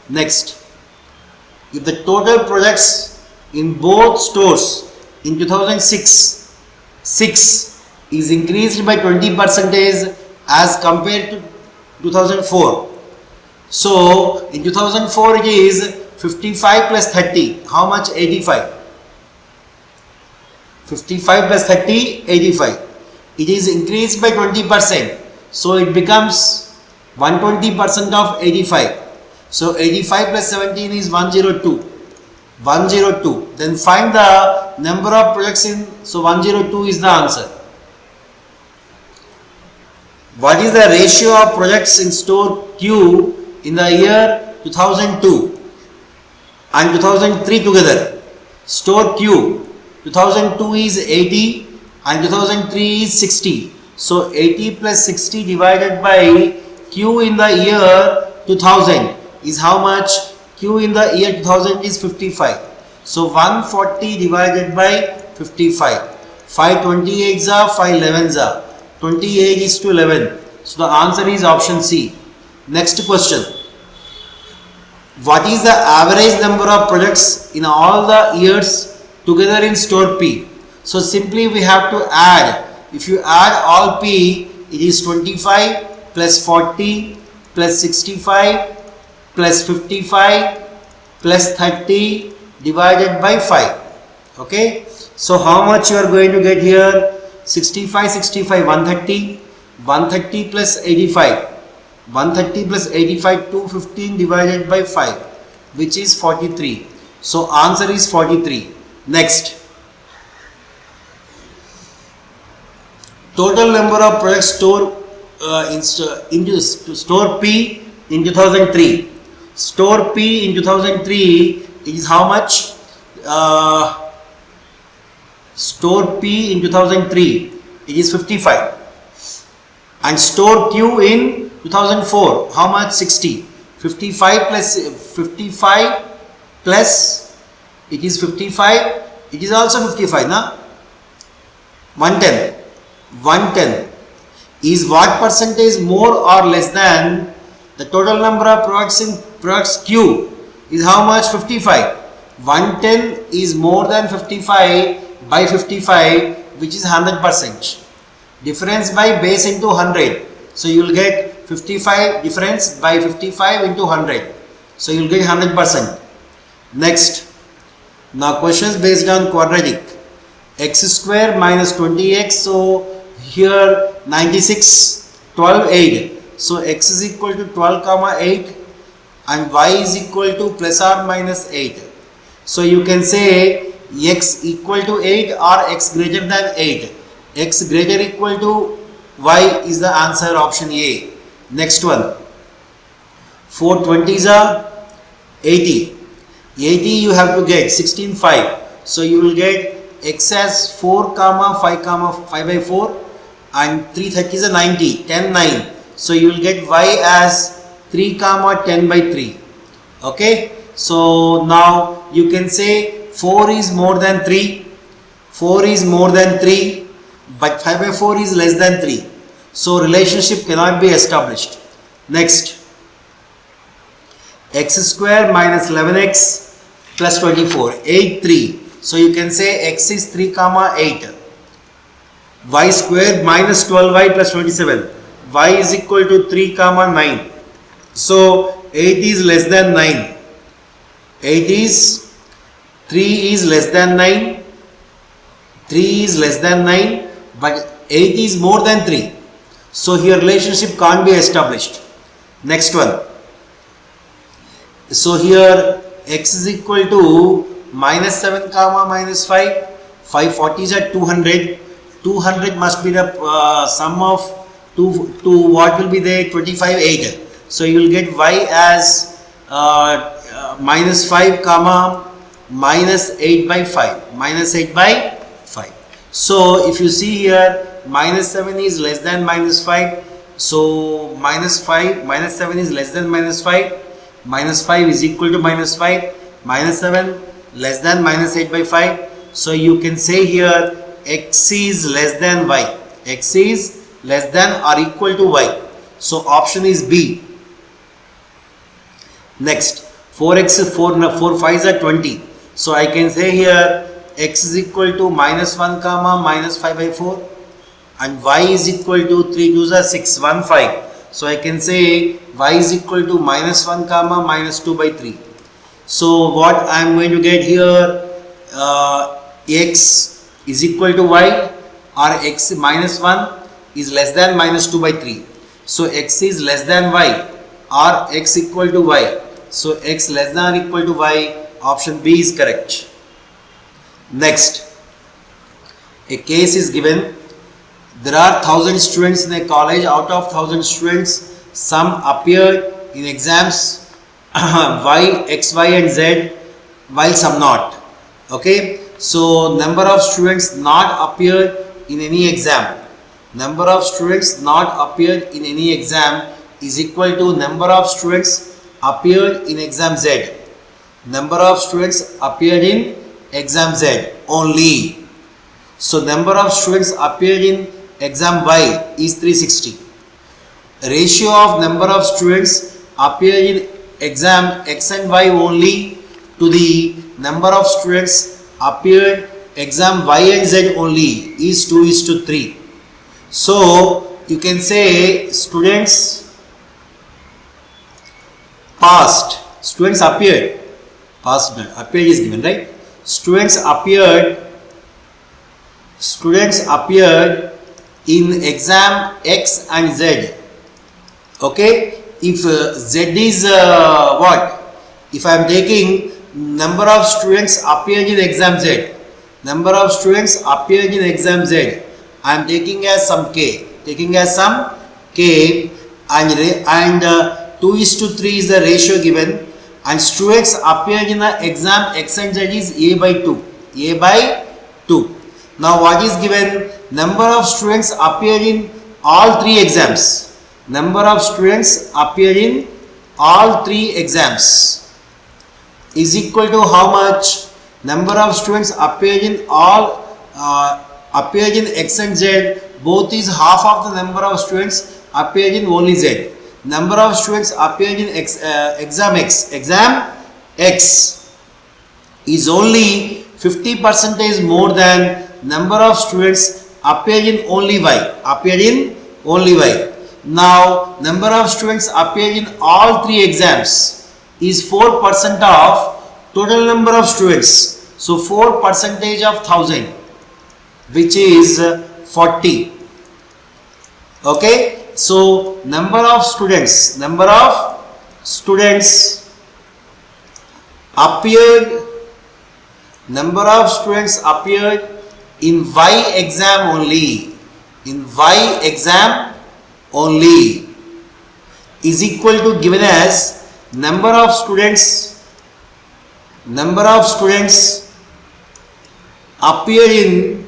S1: Next, if the total projects in both stores in 2006 is increased by 20% as compared to 2004. So in 2004 it is 55 plus 30. How much? 85. 55 plus 30, 85. It is increased by 20%. So it becomes 120% of 85. So 85 plus 17 is 102. 102. Then find the number of projects in. So 102 is the answer. What is the ratio of projects in store Q in the year 2002 and 2003 together? Store Q 2002 is 80 and 2003 is 60. So 80 plus 60 divided by Q in the year 2000 is how much? Q in the year 2000 is 55. So 140 divided by 55. 5 28s are 5 11s are. 28 is to 11. So the answer is option C. Next question. What is the average number of projects in all the years together in store P? So simply we have to add. If you add all P, it is 25 plus 40 plus 65 plus 55 plus 30 divided by 5. Okay. So how much you are going to get here? 65, 65, 130, 130 plus 85, 130 plus 85, 215 divided by 5, which is 43. So answer is 43. Next. Total number of projects stored into store P in 2003. Store P in 2003 is how much? Store P in 2003 it is 55. And store Q in 2004 how much? 60. 55 plus it is 55. It is also 55 na? 110. 110 is what percentage more or less than the total number of products in products Q is how much? 55. 110 is more than 55 by 55, which is 100%. Difference by base into 100. So you will get 55 difference by 55 into 100. So you will get 100%. Next. Now questions based on quadratic. X square minus 20x. So here 96, 12, 8. So x is equal to 12 comma 8 and y is equal to plus or minus 8. So you can say x equal to 8 or x greater than 8. X greater equal to y is the answer, option A. Next one. 4 20s are 80. 80 you have to get 16 5. So you will get x as 4 comma 5 comma 5 by 4 and 3 30s are 90 10 9. So you will get y as 3 comma 10 by 3. Okay. So now you can say 4 is more than 3. 4 is more than 3. But 5 by 4 is less than 3. So relationship cannot be established. Next. X square minus 11x plus 24. 8 3. So you can say x is 3 comma 8. Y square minus 12y plus 27. Y is equal to 3 comma 9. So 8 is less than 9. 8 is 3 is less than 9. 3 is less than 9. But 8 is more than 3. So here relationship can't be established. Next one. So here x is equal to minus 7 comma minus 5. 5 40s are 200. 200 must be the sum of 2 what will be there? 25 8. So you will get y as minus 5 comma minus 8 by 5. Minus 8 by 5. So if you see here, minus 7 is less than minus 5. So minus 7 is less than minus 5. Minus 5 is equal to minus 5. Minus 7 less than minus 8 by 5. So you can say here x is less than y. X is less than or equal to y. So option is B. Next, 4x 4 5s are 20. So I can say here x is equal to minus 1 comma minus 5 by 4 and y is equal to 3 2s are 6 1 5. So I can say y is equal to minus 1 comma minus 2 by 3. So what I am going to get here, x is equal to y or x minus 1 is less than minus 2 by 3. So x is less than y or x equal to y. So x less than or equal to y, option B is correct. Next, a case is given. There are 1000 students in a college. Out of 1000 students, some appeared in exams y, x, y and z, while some not. Okay, so number of students not appeared in any exam. Number of students not appeared in any exam is equal to number of students appeared in exam z. Number of students appeared in exam z only. So number of students appeared in exam y is 360. Ratio of number of students appeared in exam x and y only to the number of students appeared exam y and z only is 2:3. So you can say students passed, students appeared, passed appeared is given, right? Students appeared in exam x and z. Okay, if z is what? If I am taking number of students appeared in exam z, number of students appeared in exam z, I am taking as some k, and 2:3 is the ratio given, and students appeared in the exam x and z is a by 2. Now what is given? Number of students appeared in all 3 exams. Number of students appeared in all 3 exams is equal to how much? Number of students appeared in all appeared in x and z, both is half of the number of students appeared in only z. Number of students appeared in exam x is only 50% more than number of students appeared in only y. Now number of students appeared in all 3 exams is 4% of total number of students. So 4% of 1000, which is 40. Okay, so number of students appeared in y exam only, is equal to given as number of students appeared in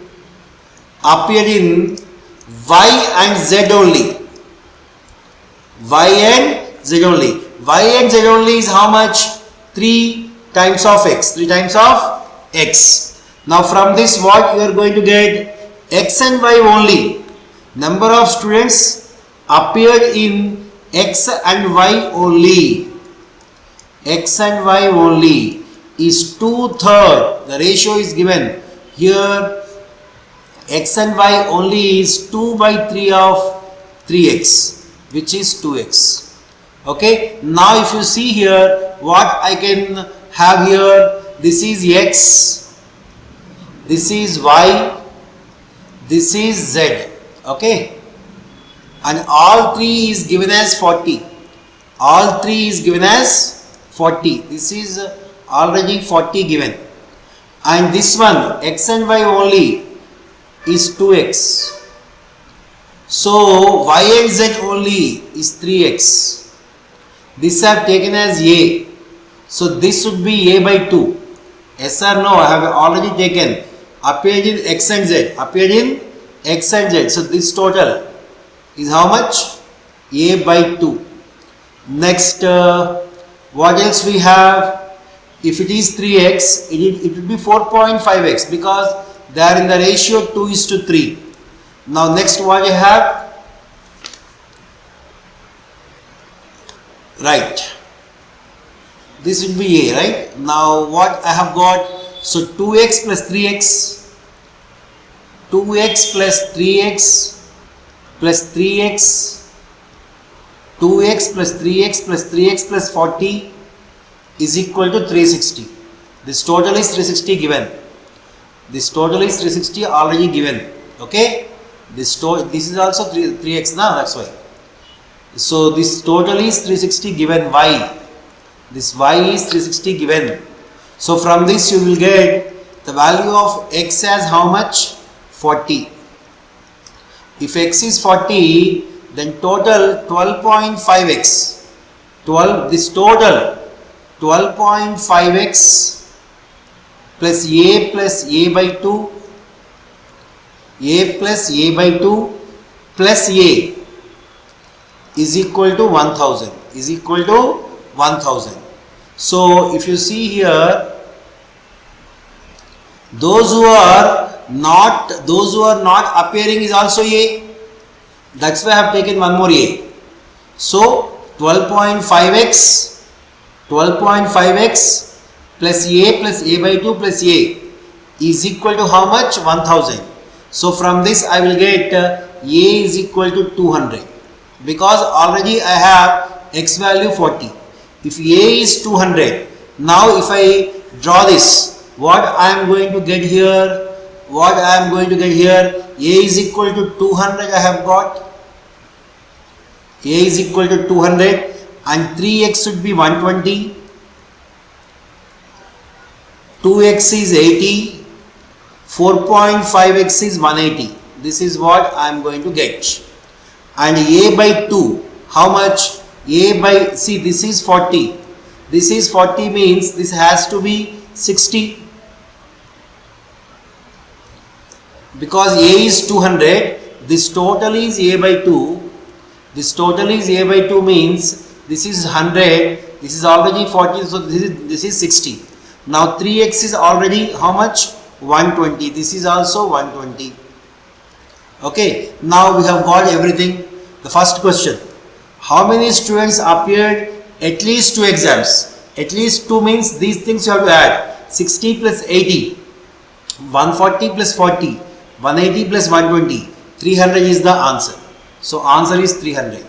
S1: y and z only. Y and z only is how much? 3 times of x. Now from this what you are going to get? X and y only. Number of students appeared in x and y only. X and y only is 2/3. The ratio is given here. X and y only is 2/3 of 3x, which is 2x. Okay, now if you see here, what I can have here, this is x, this is y, this is z. Okay, and all 3 is given as 40. This is already 40 given, and this one x and y only is 2x. So y and z only is 3x. This I have taken as a. So this should be a by 2. Yes or no? I have already taken Appeared in X and Z. Appeared in X and Z. So this total is how much? A by 2. Next, what else we have? If it is 3x, it will be 4.5x because they are in the ratio 2:3. Now next what you have? Right. This will be A, right? Now what I have got? So 2x plus 3x, 2x plus 3x plus 3x, 2x plus 3x plus 3x plus 40 is equal to 360. This total is 360 given. This total is 360 already given. Okay. This is also 3x now, that's why. So this total is 360 given y. This y is 360 given. So from this you will get the value of x as how much? 40. If x is 40, then total 12.5x. This total 12.5x plus a by 2, a plus a by 2 plus a is equal to 1000. Is equal to 1000. So if you see here, those who are not appearing is also a. That's why I have taken one more a. So 12.5x plus a by 2 plus a is equal to how much? 1000. So from this I will get a is equal to 200 because already I have x value 40. If a is 200, now if I draw this, what I am going to get here? What I am going to get here? A is equal to 200 I have got. A is equal to 200 and 3x should be 120. 2x is 80. 4.5x is 180. This is what I am going to get. And a by 2, how much? A by, see this is 40. This is 40 means this has to be 60. Because a is 200, this total is a by 2. This total is a by 2 means this is 100. This is already 40. So this is 60. Now 3x is already how much? 120. This is also 120. Okay. Now we have got everything. The first question. How many students appeared at least 2 exams? At least 2 means these things you have to add. 60 plus 80. 140 plus 40. 180 plus 120. 300 is the answer. So answer is 300.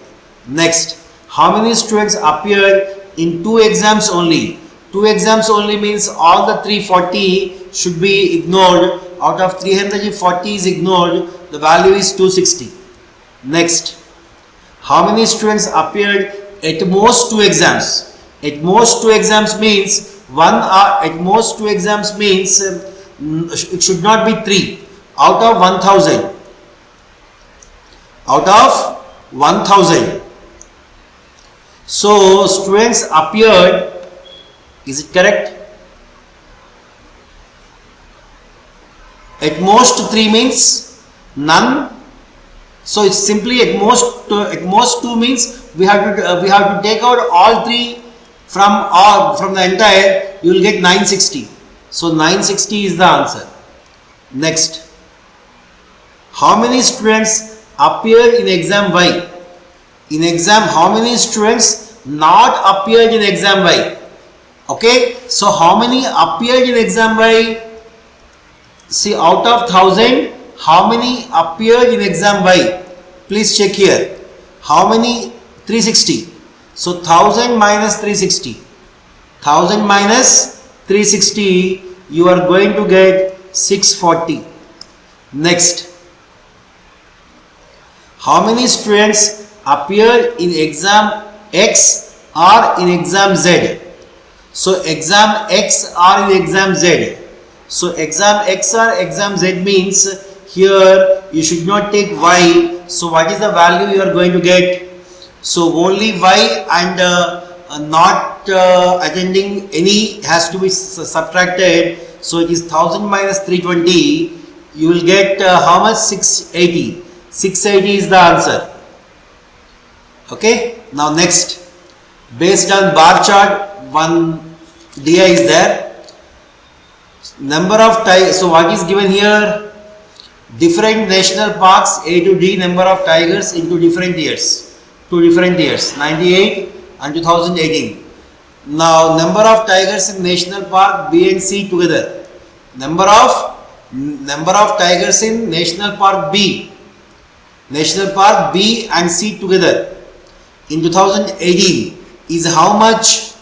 S1: Next. How many students appeared in 2 exams only? 2 exams only means all the 340 should be ignored. Out of 300, if 40 is ignored, the value is 260. Next. How many students appeared at most 2 exams? At most 2 exams means at most 2 exams means it should not be 3. Out of 1000. Out of 1000. So students appeared. Is it correct? At most 3 means none. So it's simply at most 2 means we have to take out all 3 from the entire. You will get 960. So 960 is the answer. Next. How many students appeared in exam Y? In exam, how many students not appeared in exam Y? Okay. So how many appeared in exam Y? See, out of 1000, how many appeared in exam Y? Please check here. How many? 360. So 1000 minus 360. 1000 minus 360, you are going to get 640. Next. How many students appeared in exam X or in exam Z? So exam X or in exam Z. So exam X or exam Z means here you should not take Y. So what is the value you are going to get? So only Y and not attending any has to be subtracted. So it is 1000 minus 320. You will get how much? 680. 680 is the answer. Okay. Now next, based on bar chart, one DI is there. Number of tigers. So what is given here? Different national parks A to D, number of tigers into different years. 98 and 2018. Now number of tigers in national park B and C together. Number of tigers in national park B and C together in 2018 is how much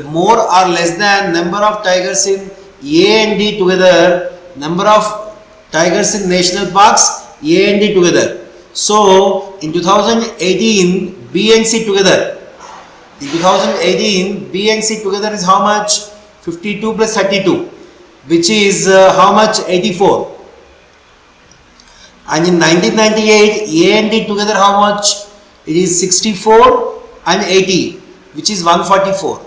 S1: more or less than number of tigers in A and D together, number of tigers in national parks A and D together. So in 2018 B and C together. In 2018 B and C together is how much? 52 plus 32, which is how much? 84. And in 1998 A and D together how much? It is 64 and 80, which is 144.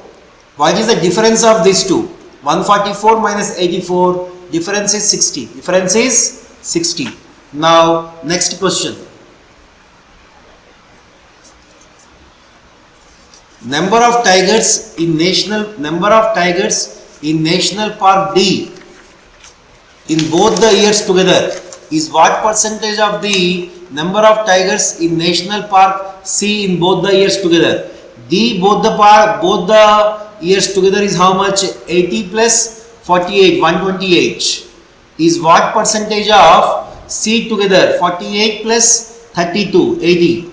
S1: What is the difference of these two? 144 minus 84, difference is 60. Difference is 60. Now next question. Number of tigers in national park D in both the years together is what percentage of the number of tigers in national park C in both the years together? D both the years together is how much? 80 plus 48, 128 is what percentage of C together? 48 plus 32, 80.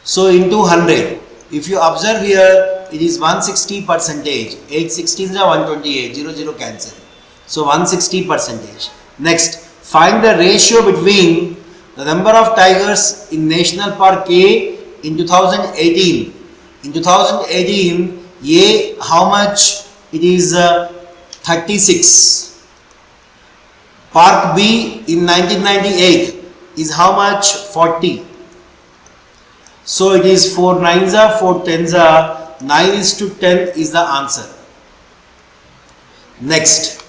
S1: So into 100. If you observe here, it is 160 percentage. 8 16s are 128, 0 cancel. So 160 percentage. Next, find the ratio between the number of tigers in National Park A in 2018. In 2018, A how much? It is 36. Park B in 1998 is how much? 40. So it is 4 9s are 4 10s are 9:10 is the answer. Next,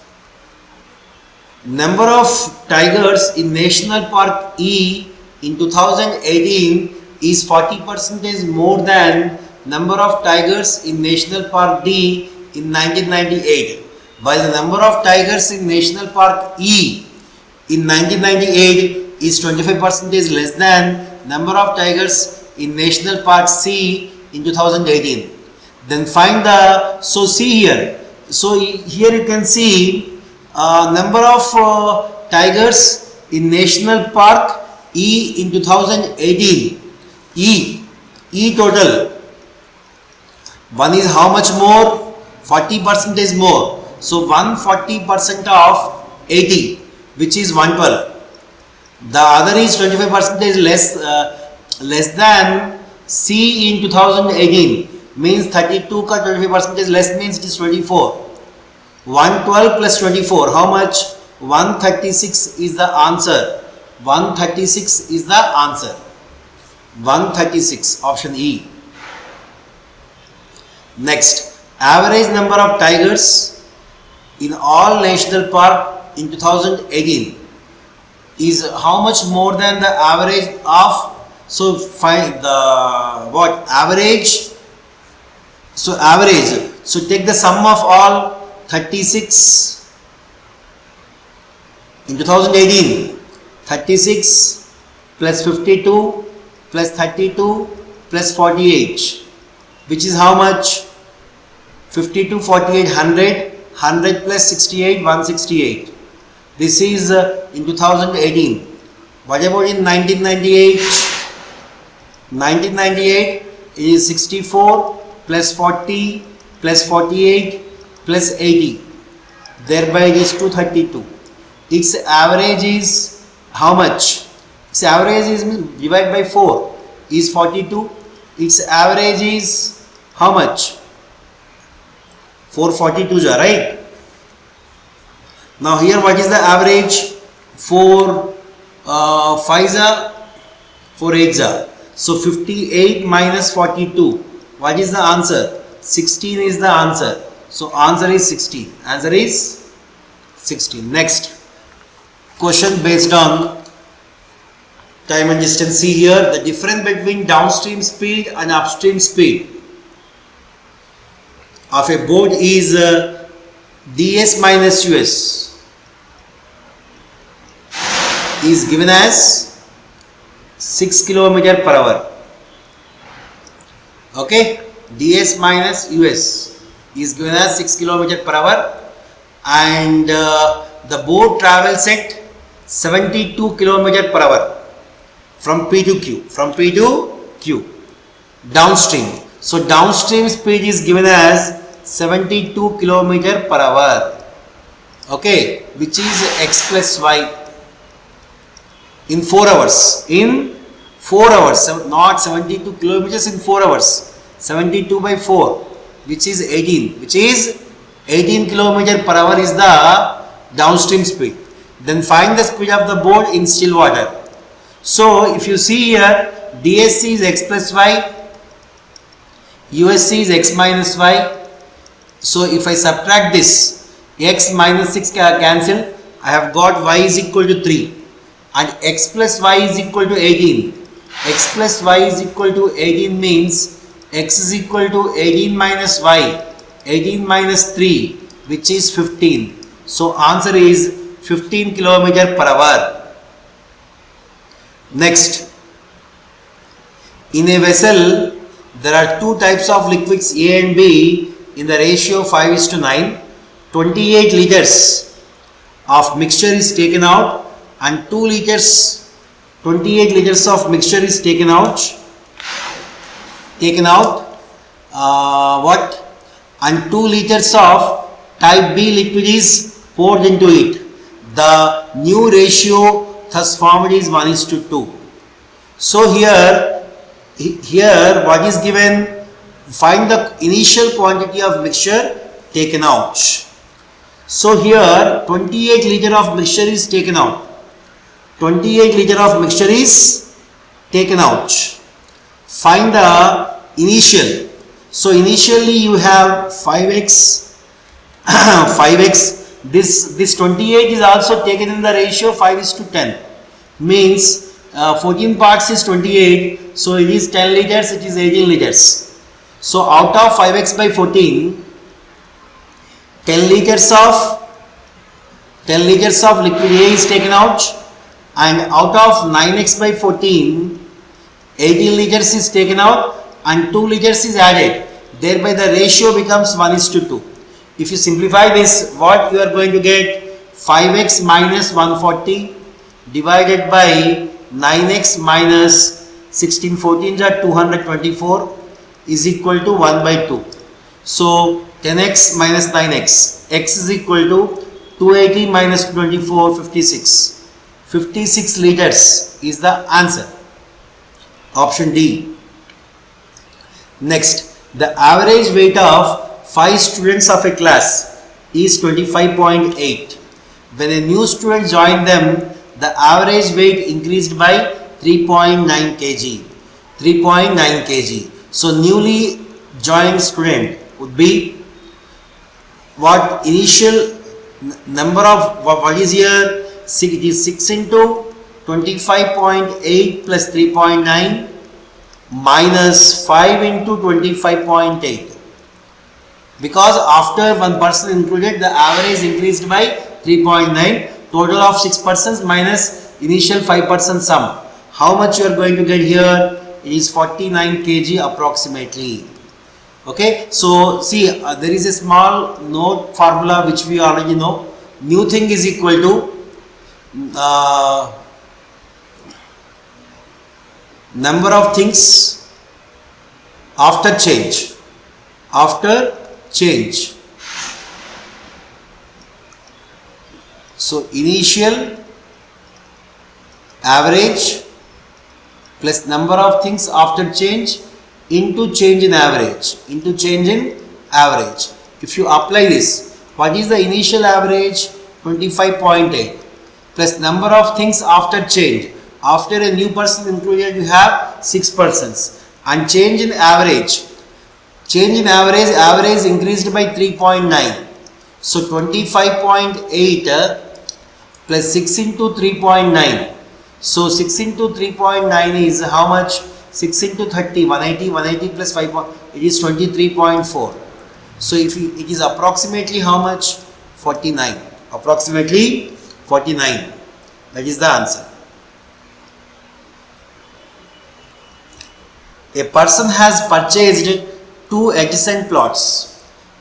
S1: number of tigers in National Park E in 2018 is 40% more than number of tigers in National Park D in 1998. While the number of tigers in National Park E in 1998 is 25% less than number of tigers in National Park C in 2018. Then find the, so see here. So here you can see number of tigers in National Park E in 2018. E total. One is how much more? 40% is more. So 140% of 80, which is 112. The other is 25% less than C in 2018, means 32 ka 25% less means it is 24. 112 plus 24, how much? 136 is the answer. 136 is the answer. 136, option E. Next, average number of tigers in all national park in 2018 is how much more than the average of, so find the what average, so average, so take the sum of all 36 in 2018, 36 plus 52 plus 32 plus 48, which is how much? 52, 48, 100, 100 plus 68, 168. This is in 2018. What about in 1998? 1998 is 64 plus 40 plus 48 plus 80. Thereby it is 232. Its average is how much? Its average is divided by 4 is 42. Its average is how much? 442, right? Now here what is the average? 4 5s 4 8s. So 58 minus 42. What is the answer? 16 is the answer. So answer is 16. Answer is 16. Next question based on time and distance. See here, the difference between downstream speed and upstream speed of a boat is ds minus us is given as 6 km per hour. Okay, ds minus us is given as 6 km per hour, and the boat travels at 72 km per hour from P to Q, downstream. So downstream speed is given as 72 km per hour, okay, which is x plus y in 4 hours. In 4 hours, not 72 kilometers in 4 hours. 72 by 4, which is 18, which is 18 km per hour is the downstream speed. Then find the speed of the boat in still water. So if you see here, DSC is x plus y, USC is x minus y. So if I subtract this, x minus 6 cancel, I have got y is equal to 3 and x plus y is equal to 18. X plus y is equal to 18 means x is equal to 18 minus y, 18 minus 3, which is 15. So answer is 15 km per hour. Next, in a vessel there are two types of liquids A and B in the ratio 5:9. 28 liters of mixture is taken out and 28 liters of mixture is taken out. And 2 liters of type B liquid is poured into it. The new ratio thus formed is 1:2. So here what is given? Find the initial quantity of mixture taken out. So here 28 liter of mixture is taken out. 28 liter of mixture is taken out. Find the initial. So initially you have 5x. 5x. This 28 is also taken in the ratio 5:10. Means 14 parts is 28. So it is 10 liters. It is 18 liters. So out of 5x by 14, 10 liters of liquid A is taken out, and out of 9x by 14, 18 liters is taken out and 2 liters is added. Thereby the ratio becomes 1:2. If you simplify this, what you are going to get? 5x minus 140 divided by 9x minus 16 14 are 224 is equal to 1 by 2. So 10x minus 9x, x is equal to 280 minus 24, 56. 56 liters is the answer. Option D. Next, the average weight of 5 students of a class is 25.8. When a new student joined them, the average weight increased by 3.9 kg. 3.9 kg. So newly joined student would be what? Initial number of what is here? It is 6 into 25.8 plus 3.9 minus 5 into 25.8. Because after one person included, the average increased by 3.9. Total of 6 persons minus initial 5 person sum. How much you are going to get here? It is 49 kg approximately. Okay, so see, there is a small note formula which we already know. New thing is equal to number of things after change. So initial, average plus number of things after change into change in average. If you apply this, what is the initial average? 25.8 plus number of things after change. After a new person included, you have 6 persons, and average increased by 3.9. So 25.8 plus 6 into 3.9. So 6 into 3.9 is how much? 6 into 30, 180, 180 plus 5, it is 23.4. So if it is approximately how much? 49. Approximately 49. That is the answer. A person has purchased two adjacent plots.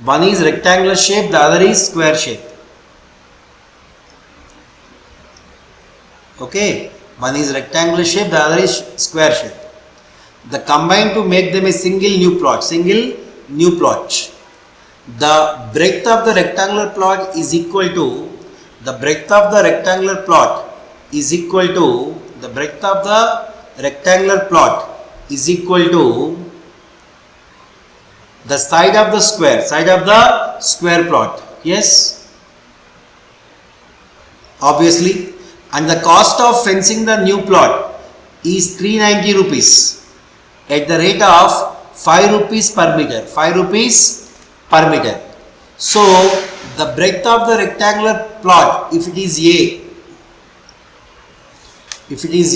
S1: One is rectangular shape, the other is square shape. Okay, one is rectangular shape, the other is square shape. The combined to make them a single new plot. The breadth of the rectangular plot is equal to the breadth of the rectangular plot is equal to the breadth of the rectangular plot is equal to the side of the square plot. Yes, obviously. And the cost of fencing the new plot is 390 rupees at the rate of 5 rupees per meter. 5 rupees per meter. So the breadth of the rectangular plot, if it is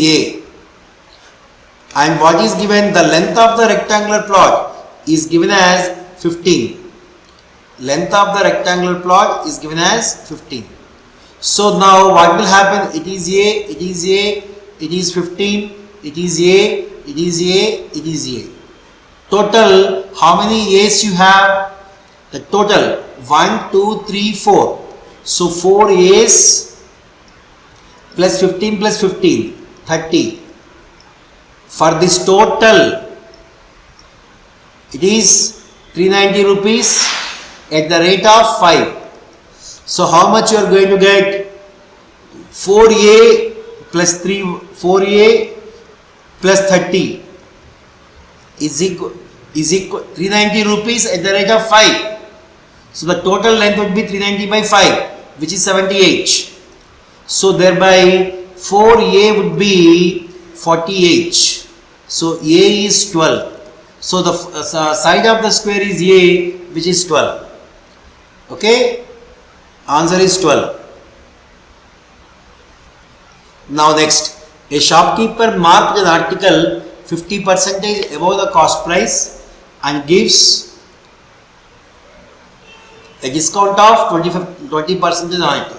S1: A, and what is given, the length of the rectangular plot is given as 15. Length of the rectangular plot is given as 15. So now what will happen? It is A, it is A, it is 15, it is A, it is A, it is A. Total, how many A's you have? The total 1, 2, 3, 4. So 4 A's plus 15 plus 15, 30. For this total, it is 390 rupees at the rate of 5. So how much you are going to get? 4A plus 4A plus 30 is equal 390 rupees at the rate of 5. So the total length would be 390 by 5, which is 70H. So thereby 4A would be 40H. So A is 12. So the side of the square is A, which is 12. Okay? Answer is 12. Now next, a shopkeeper marked an article 50% above the cost price and gives a discount of 20% on it.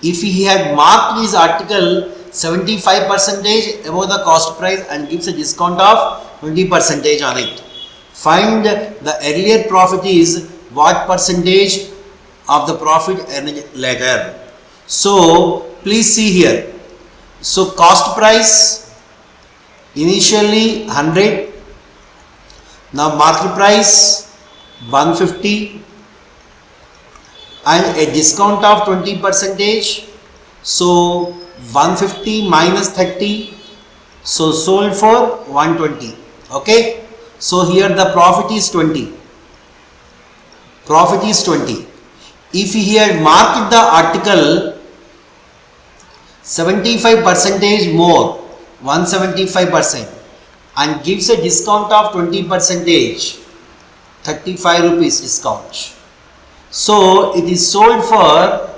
S1: If he had marked his article 75% above the cost price and gives a discount of 20% on it, find the earlier profit is what percentage of the profit earned later. So please see here. So cost price initially 100, now market price 150 and a discount of 20%. So 150 minus 30, so sold for 120. Okay, so here the profit is 20. Profit is 20. If he had marked the article 75% more, 175%, and gives a discount of 20%, 35 rupees discount. So it is sold for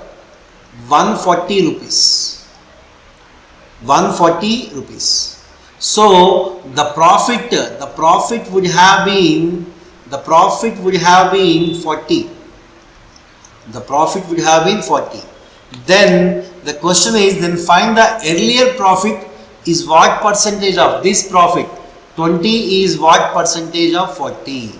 S1: 140 rupees. 140 rupees. So the profit would have been 40. The profit would have been 40. Then the question is, then find the earlier profit is what percentage of this profit? 20 is what percentage of 40?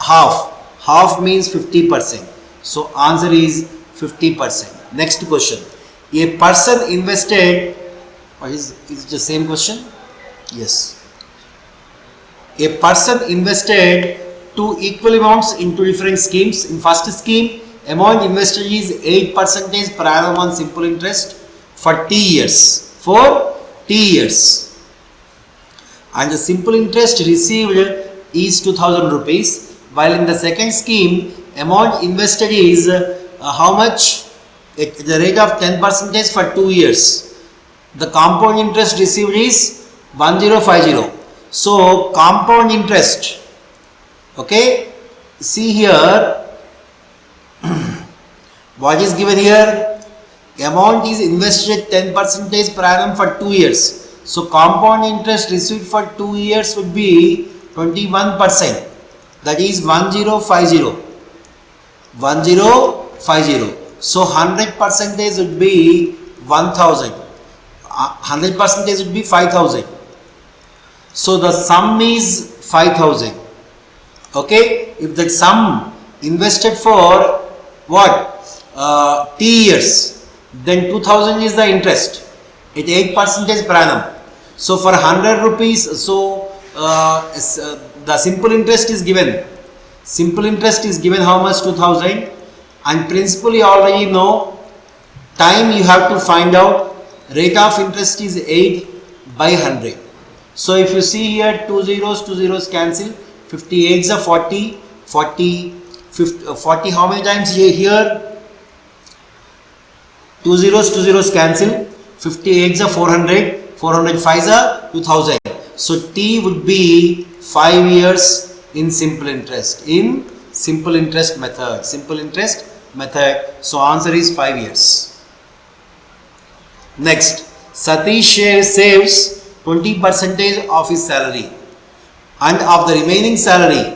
S1: Half. Half means 50%. So answer is 50%. Next question. A person invested, is it the same question? Yes. A person invested two equal amounts in two different schemes. In first scheme, amount invested is 8% per annum on simple interest for T years. For T years. And the simple interest received is 2000 rupees. While in the second scheme, amount invested is how much? At the rate of 10% for 2 years. The compound interest received is 1050. So compound interest, okay, see here, What is given here? Amount is invested 10% per annum for 2 years. So compound interest received for 2 years would be 21%. That is 1050. 1050. So 100% would be 1000. 100% would be 5000. So the sum is 5000. Okay, if that sum invested for what? T years, then 2000 is the interest at 8% per annum. So for 100 rupees, so the simple interest is given. Simple interest is given how much? 2000. And principal you already know. Time you have to find out. Rate of interest is 8 by 100. So if you see here, 2 zeros cancel. 58 is a 40. 40 how many times here? 2 zeros cancel. 58 is a 400. 405 is a 2000. So T would be 5 years in simple interest. In simple interest method. Simple interest method. So answer is 5 years. Next, Satish saves 20% of his salary and of the remaining salary.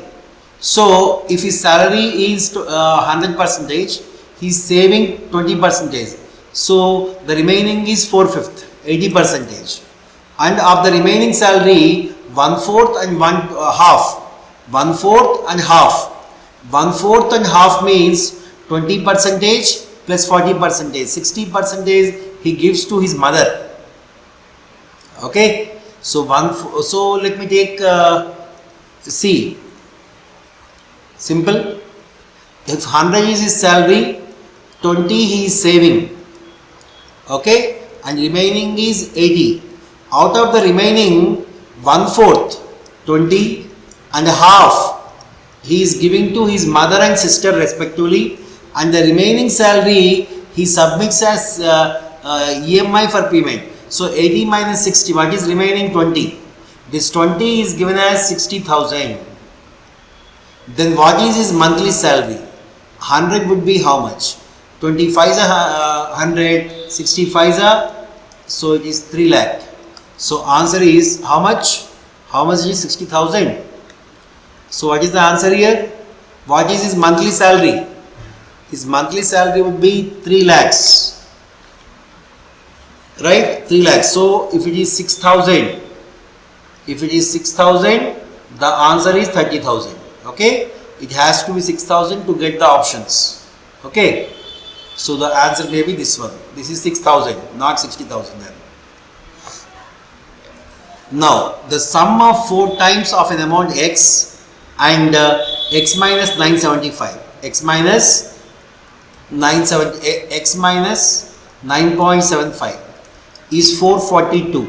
S1: So if his salary is 100%, he is saving 20%. So the remaining is 4/5, 80%. And of the remaining salary, 1/4 and 1/2. 1/4 and half. 1/4 and half means 20% plus 40%. 60% he gives to his mother. Okay. So let me take C. Simple. If 100 is his salary, 20 he is saving. Okay. And remaining is 80. Out of the remaining 1/4, 20 and half he is giving to his mother and sister respectively, and the remaining salary he submits as EMI for payment. So 80 minus 60, what is remaining? 20. This 20 is given as 60,000. Then what is his monthly salary? 100 would be how much? 25 is 100, 65 is so it is 3 lakh. So answer is how much? How much is 60,000? So what is the answer here? What is his monthly salary? His monthly salary would be 3 lakhs. Right? 3 lakhs. So if it is 6,000, the answer is 30,000. Okay? It has to be 6,000 to get the options. Okay? So the answer may be this one. This is 6,000, not 60,000 then. Now, the sum of 4 times of an amount x and x minus 975. X minus 9.75 is 442.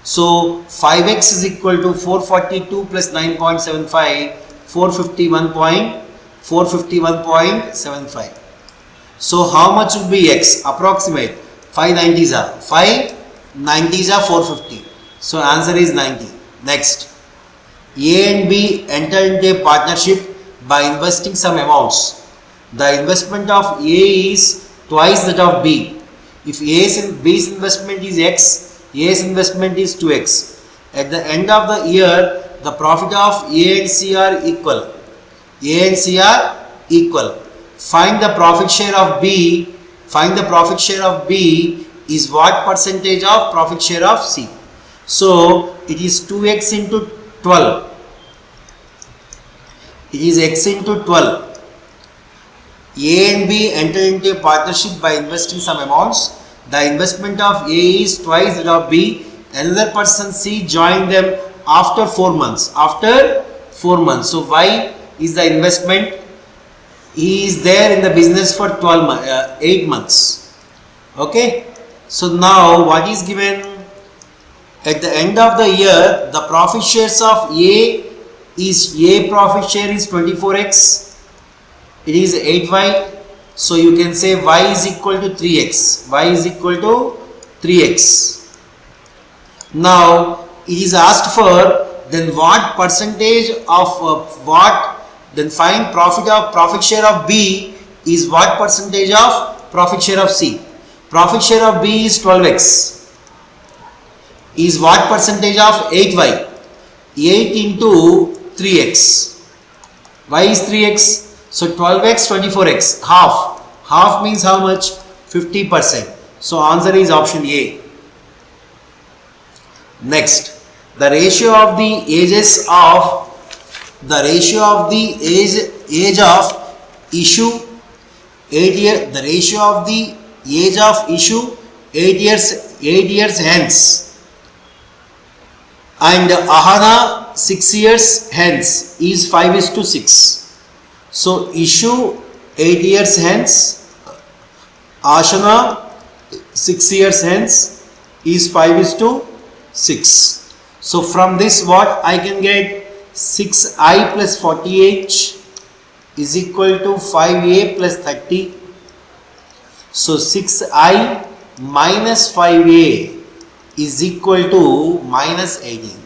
S1: So 5x is equal to 442 plus 9.75, 451.75. So how much would be x? Approximate. 590s are 590s are 450. So answer is 90. Next, A and B enter into a partnership by investing some amounts. The investment of A is twice that of B. If B's investment is x, A's investment is 2x. At the end of the year, the profit of A and C are equal. A and C are equal. Find the profit share of B. Find the profit share of B is what percentage of profit share of C? So it is 2x into 12. It is x into 12. A and B enter into a partnership by investing some amounts. The investment of A is twice that of B. Another person C joined them after 4 months. After 4 months. So Y is the investment. He is there in the business for 8 months. Okay. So now what is given? At the end of the year, the profit shares of A profit share is 24x. It is 8y. So you can say y is equal to 3x. Y is equal to 3x. Now it is asked for then what percentage of what? Then find profit share of B is what percentage of profit share of C? Profit share of B is 12x. Is what percentage of 8y? 8 into 3x. Y is 3x. So 12x, 24x. Half. Half means how much? 50%. So answer is option A. Next, the ratio of the ages of age of issue 8 years. The ratio of the age of issue 8 years hence, and Ahana 6 years hence is 5:6. So issue 8 years hence, Ashana 6 years hence is 5:6. So from this what I can get? 6i plus 40h is equal to 5a plus 30. So 6i minus 5a is equal to minus 18.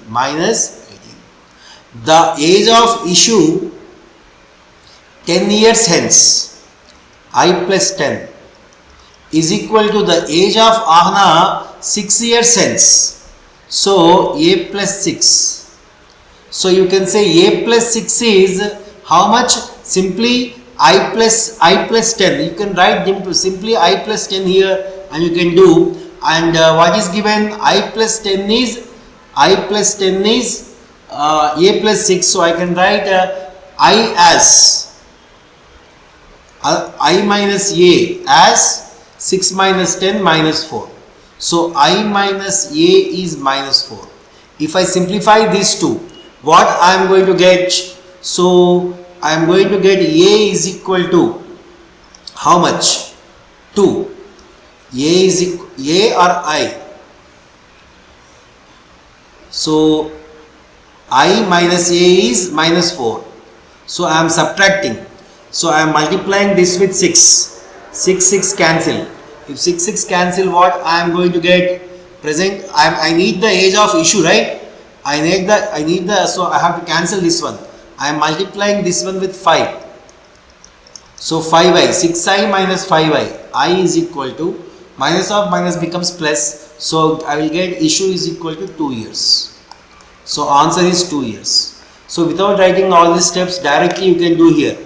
S1: The age of issue 10 years hence, I plus 10 is equal to the age of Ahna 6 years hence. So a plus 6. So you can say a plus 6 is how much? Simply I plus 10. You can write simply I plus 10 here and you can do. And what is given? I plus 10 is a plus 6. So I can write I as I minus a as 6 minus 10 minus 4. So I minus a is minus 4. If I simplify these two, what I am going to get? So I am going to get a is equal to how much? 2. A is a or I? So I minus a is minus 4. So I am subtracting. So I am multiplying this with 6. 6 cancel. If 6 cancel, what I am going to get? Present. I need the age of issue, right? I need the so I have to cancel this one. I am multiplying this one with 5. So 5i, 6i minus 5i, I is equal to minus of minus becomes plus. So I will get issue is equal to 2 years. So answer is 2 years. So without writing all these steps, directly you can do here.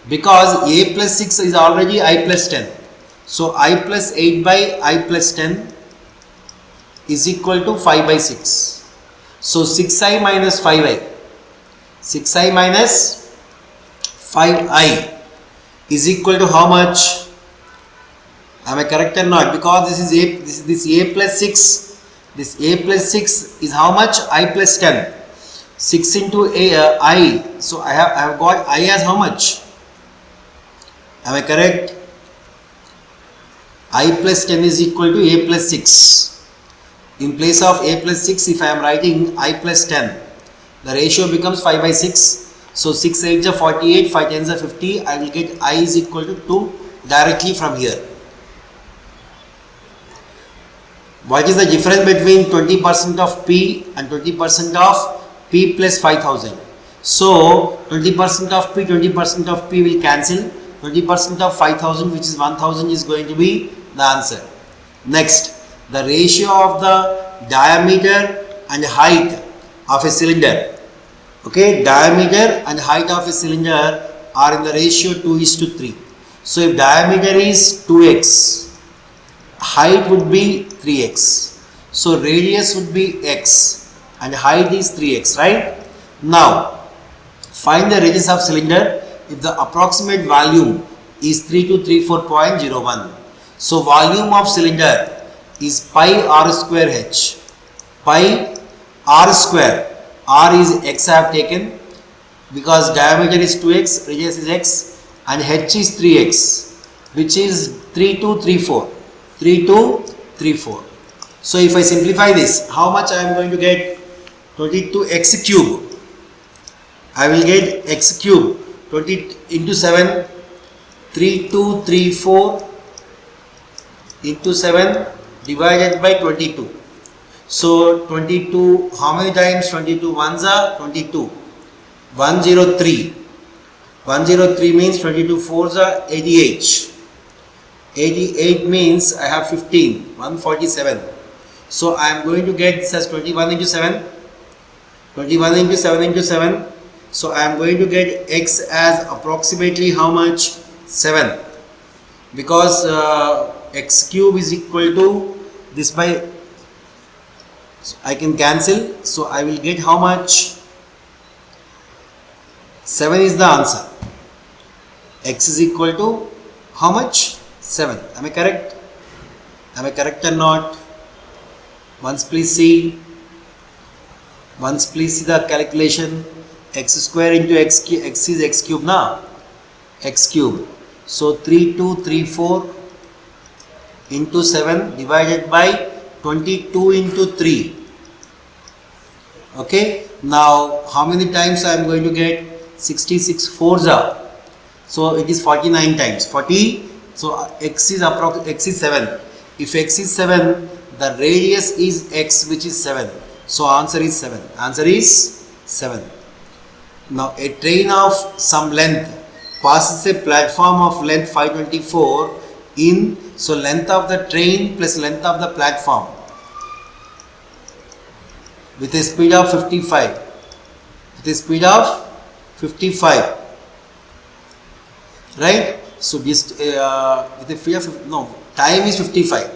S1: Because a plus 6 is already I plus 10. So I plus 8 by I plus 10 is equal to 5 by 6. So 6i minus 5i. 6i minus 5i is equal to how much? Am I correct or not? Because this is a plus 6. This a plus 6 is how much? I plus 10. 6 into I. So I have got I as how much? Am I correct? I plus 10 is equal to a plus 6. In place of a plus 6, if I am writing I plus 10, the ratio becomes 5 by 6. So 6 8s are 48, 5 10s are 50. I will get I is equal to 2 directly from here. What is the difference between 20% of P and 20% of P plus 5000? So 20% of P, 20% of P will cancel. 20% of 5000, which is 1000, is going to be the answer. Next, the ratio of the diameter and height of a cylinder. Okay, diameter and height of a cylinder are in the ratio 2:3. So if diameter is 2x, height would be 3x. So radius would be x and height is 3x, right? Now find the radius of cylinder if the approximate volume is 3234.01. So volume of cylinder is pi r square h. Pi r square. R is x I have taken because diameter is 2x, radius is x and h is 3x, which is 3234. 3234. So if I simplify this, how much I am going to get? 22x cube. I will get x cube 20 into 7, 3234 into 7 divided by 22. So 22, how many times? 22 ones are 22. 103. 103 means 22 fours are 88. 88 means I have 15, 147. So I am going to get this as 21 into 7. 21 into 7 into 7. So I am going to get x as approximately how much? 7. Because x cube is equal to this by, so I can cancel. So I will get how much? 7 is the answer. X is equal to how much? 7. Am I correct? Am I correct or not? Once please see. Once please see the calculation. X square into x is x cube now. X cube. So 3234 into 7 divided by 22 into 3. Okay. Now how many times I am going to get? 66 fours are. So it is 49 times. 40. So x is 7. If x is 7, the radius is x, which is 7. So answer is 7. Answer is 7. Now a train of some length passes a platform of length 524 in, so length of the train plus length of the platform with a speed of 55. With a speed of 55. Right? So this with a speed of time is 55.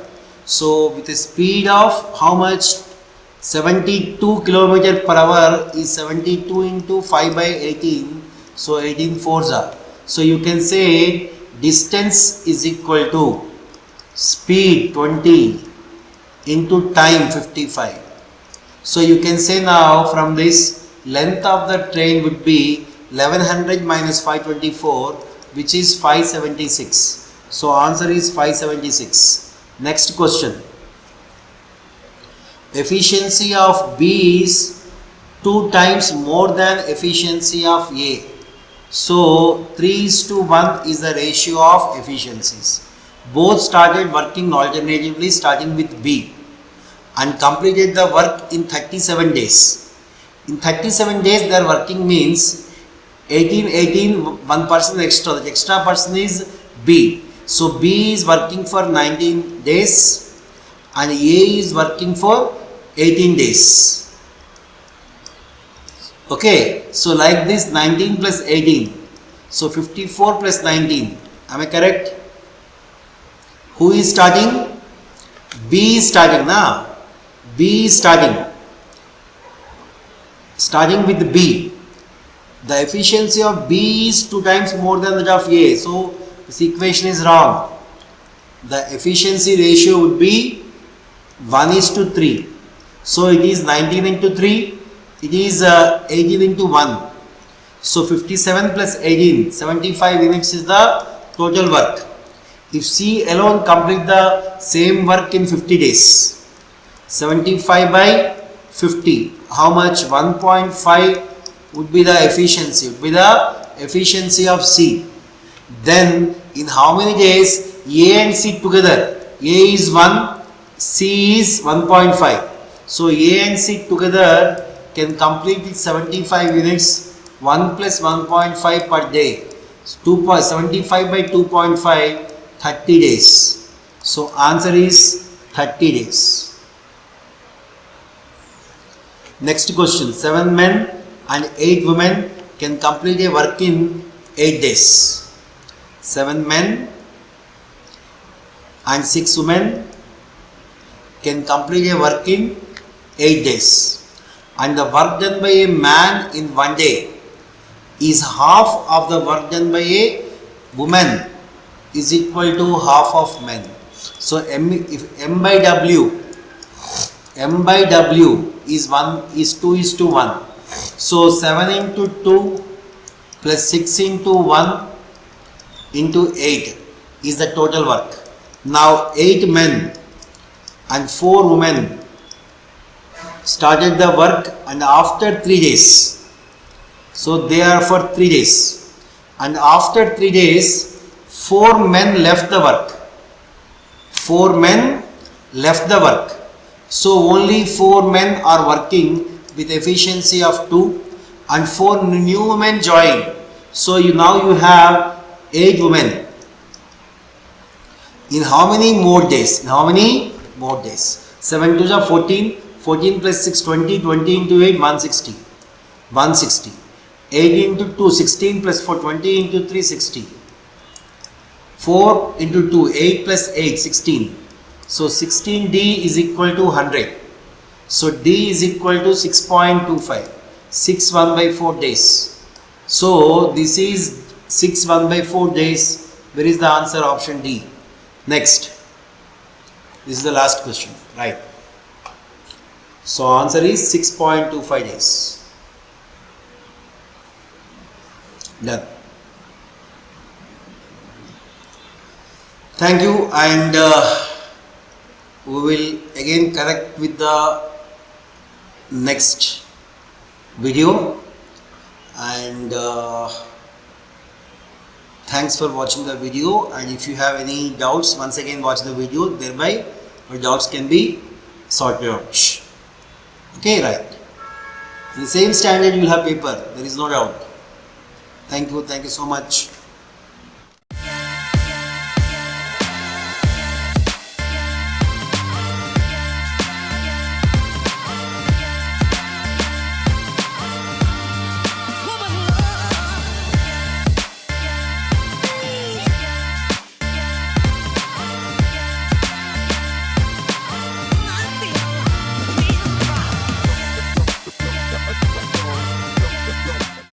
S1: So with a speed of how much? 72 km per hour is 72 into 5 by 18. So 18 fours are. So you can say distance is equal to speed 20 into time 55. So you can say now from this, length of the train would be 1100 minus 524, which is 576. So answer is 576. Next question. Efficiency of B is 2 times more than efficiency of A. So 3:1 is the ratio of efficiencies. Both started working alternatively starting with B and completed the work in 37 days. In 37 days their working means 18, one person extra. The extra person is B. So B is working for 19 days and A is working for 18 days. Okay, so like this 19 plus 18. So 54 plus 19. Am I correct? Who is starting? B is starting now. B is starting. Starting with B. The efficiency of B is 2 times more than that of A. So this equation is wrong. The efficiency ratio would be 1:3. So it is 19 into 3. It is 18 into 1. So 57 plus 18, 75 units is the total work. If C alone complete the same work in 50 days, 75 by 50, how much? 1.5 would be the efficiency, would be the efficiency of C. Then in how many days A and C together? A is 1, C is 1.5. So A and C together can complete with 75 units, 1 plus 1.5 per day. So 75 by 2.5, 30 days. So answer is 30 days. Next question. 7 men and 8 women can complete a work in 8 days. 7 men and 6 women can complete a work in 8 days. And the work done by a man in 1 day is half of the work done by a woman is equal to half of men. So if M by W is 2:1. So 7 into 2 plus 6 into 1 into 8 is the total work. Now 8 men and 4 women started the work, and after 3 days, so they are for 3 days, and after 3 days 4 men left the work. 4 men left the work. So only 4 men are working with efficiency of 2 and 4 new men joined. So now you have 8 women. In how many more days? In how many more days? 7 2 are 14. 14 plus 6 20. 20 into 8 160. 160. 8 into 2 16 plus 4 20 into 3 60. 4 into 2 8 plus 8 16. So 16D is equal to 100. So D is equal to 6.25. 6 1 by 4 days. So this is 6 1 by 4 days. Where is the answer? Option D. Next. This is the last question. Right. So answer is 6.25 days. Done. Thank you, and we will again connect with the next video, and thanks for watching the video. And if you have any doubts, once again watch the video, thereby your doubts can be sorted out. Okay, right. In the same standard you will have paper, there is no doubt. Thank you so much.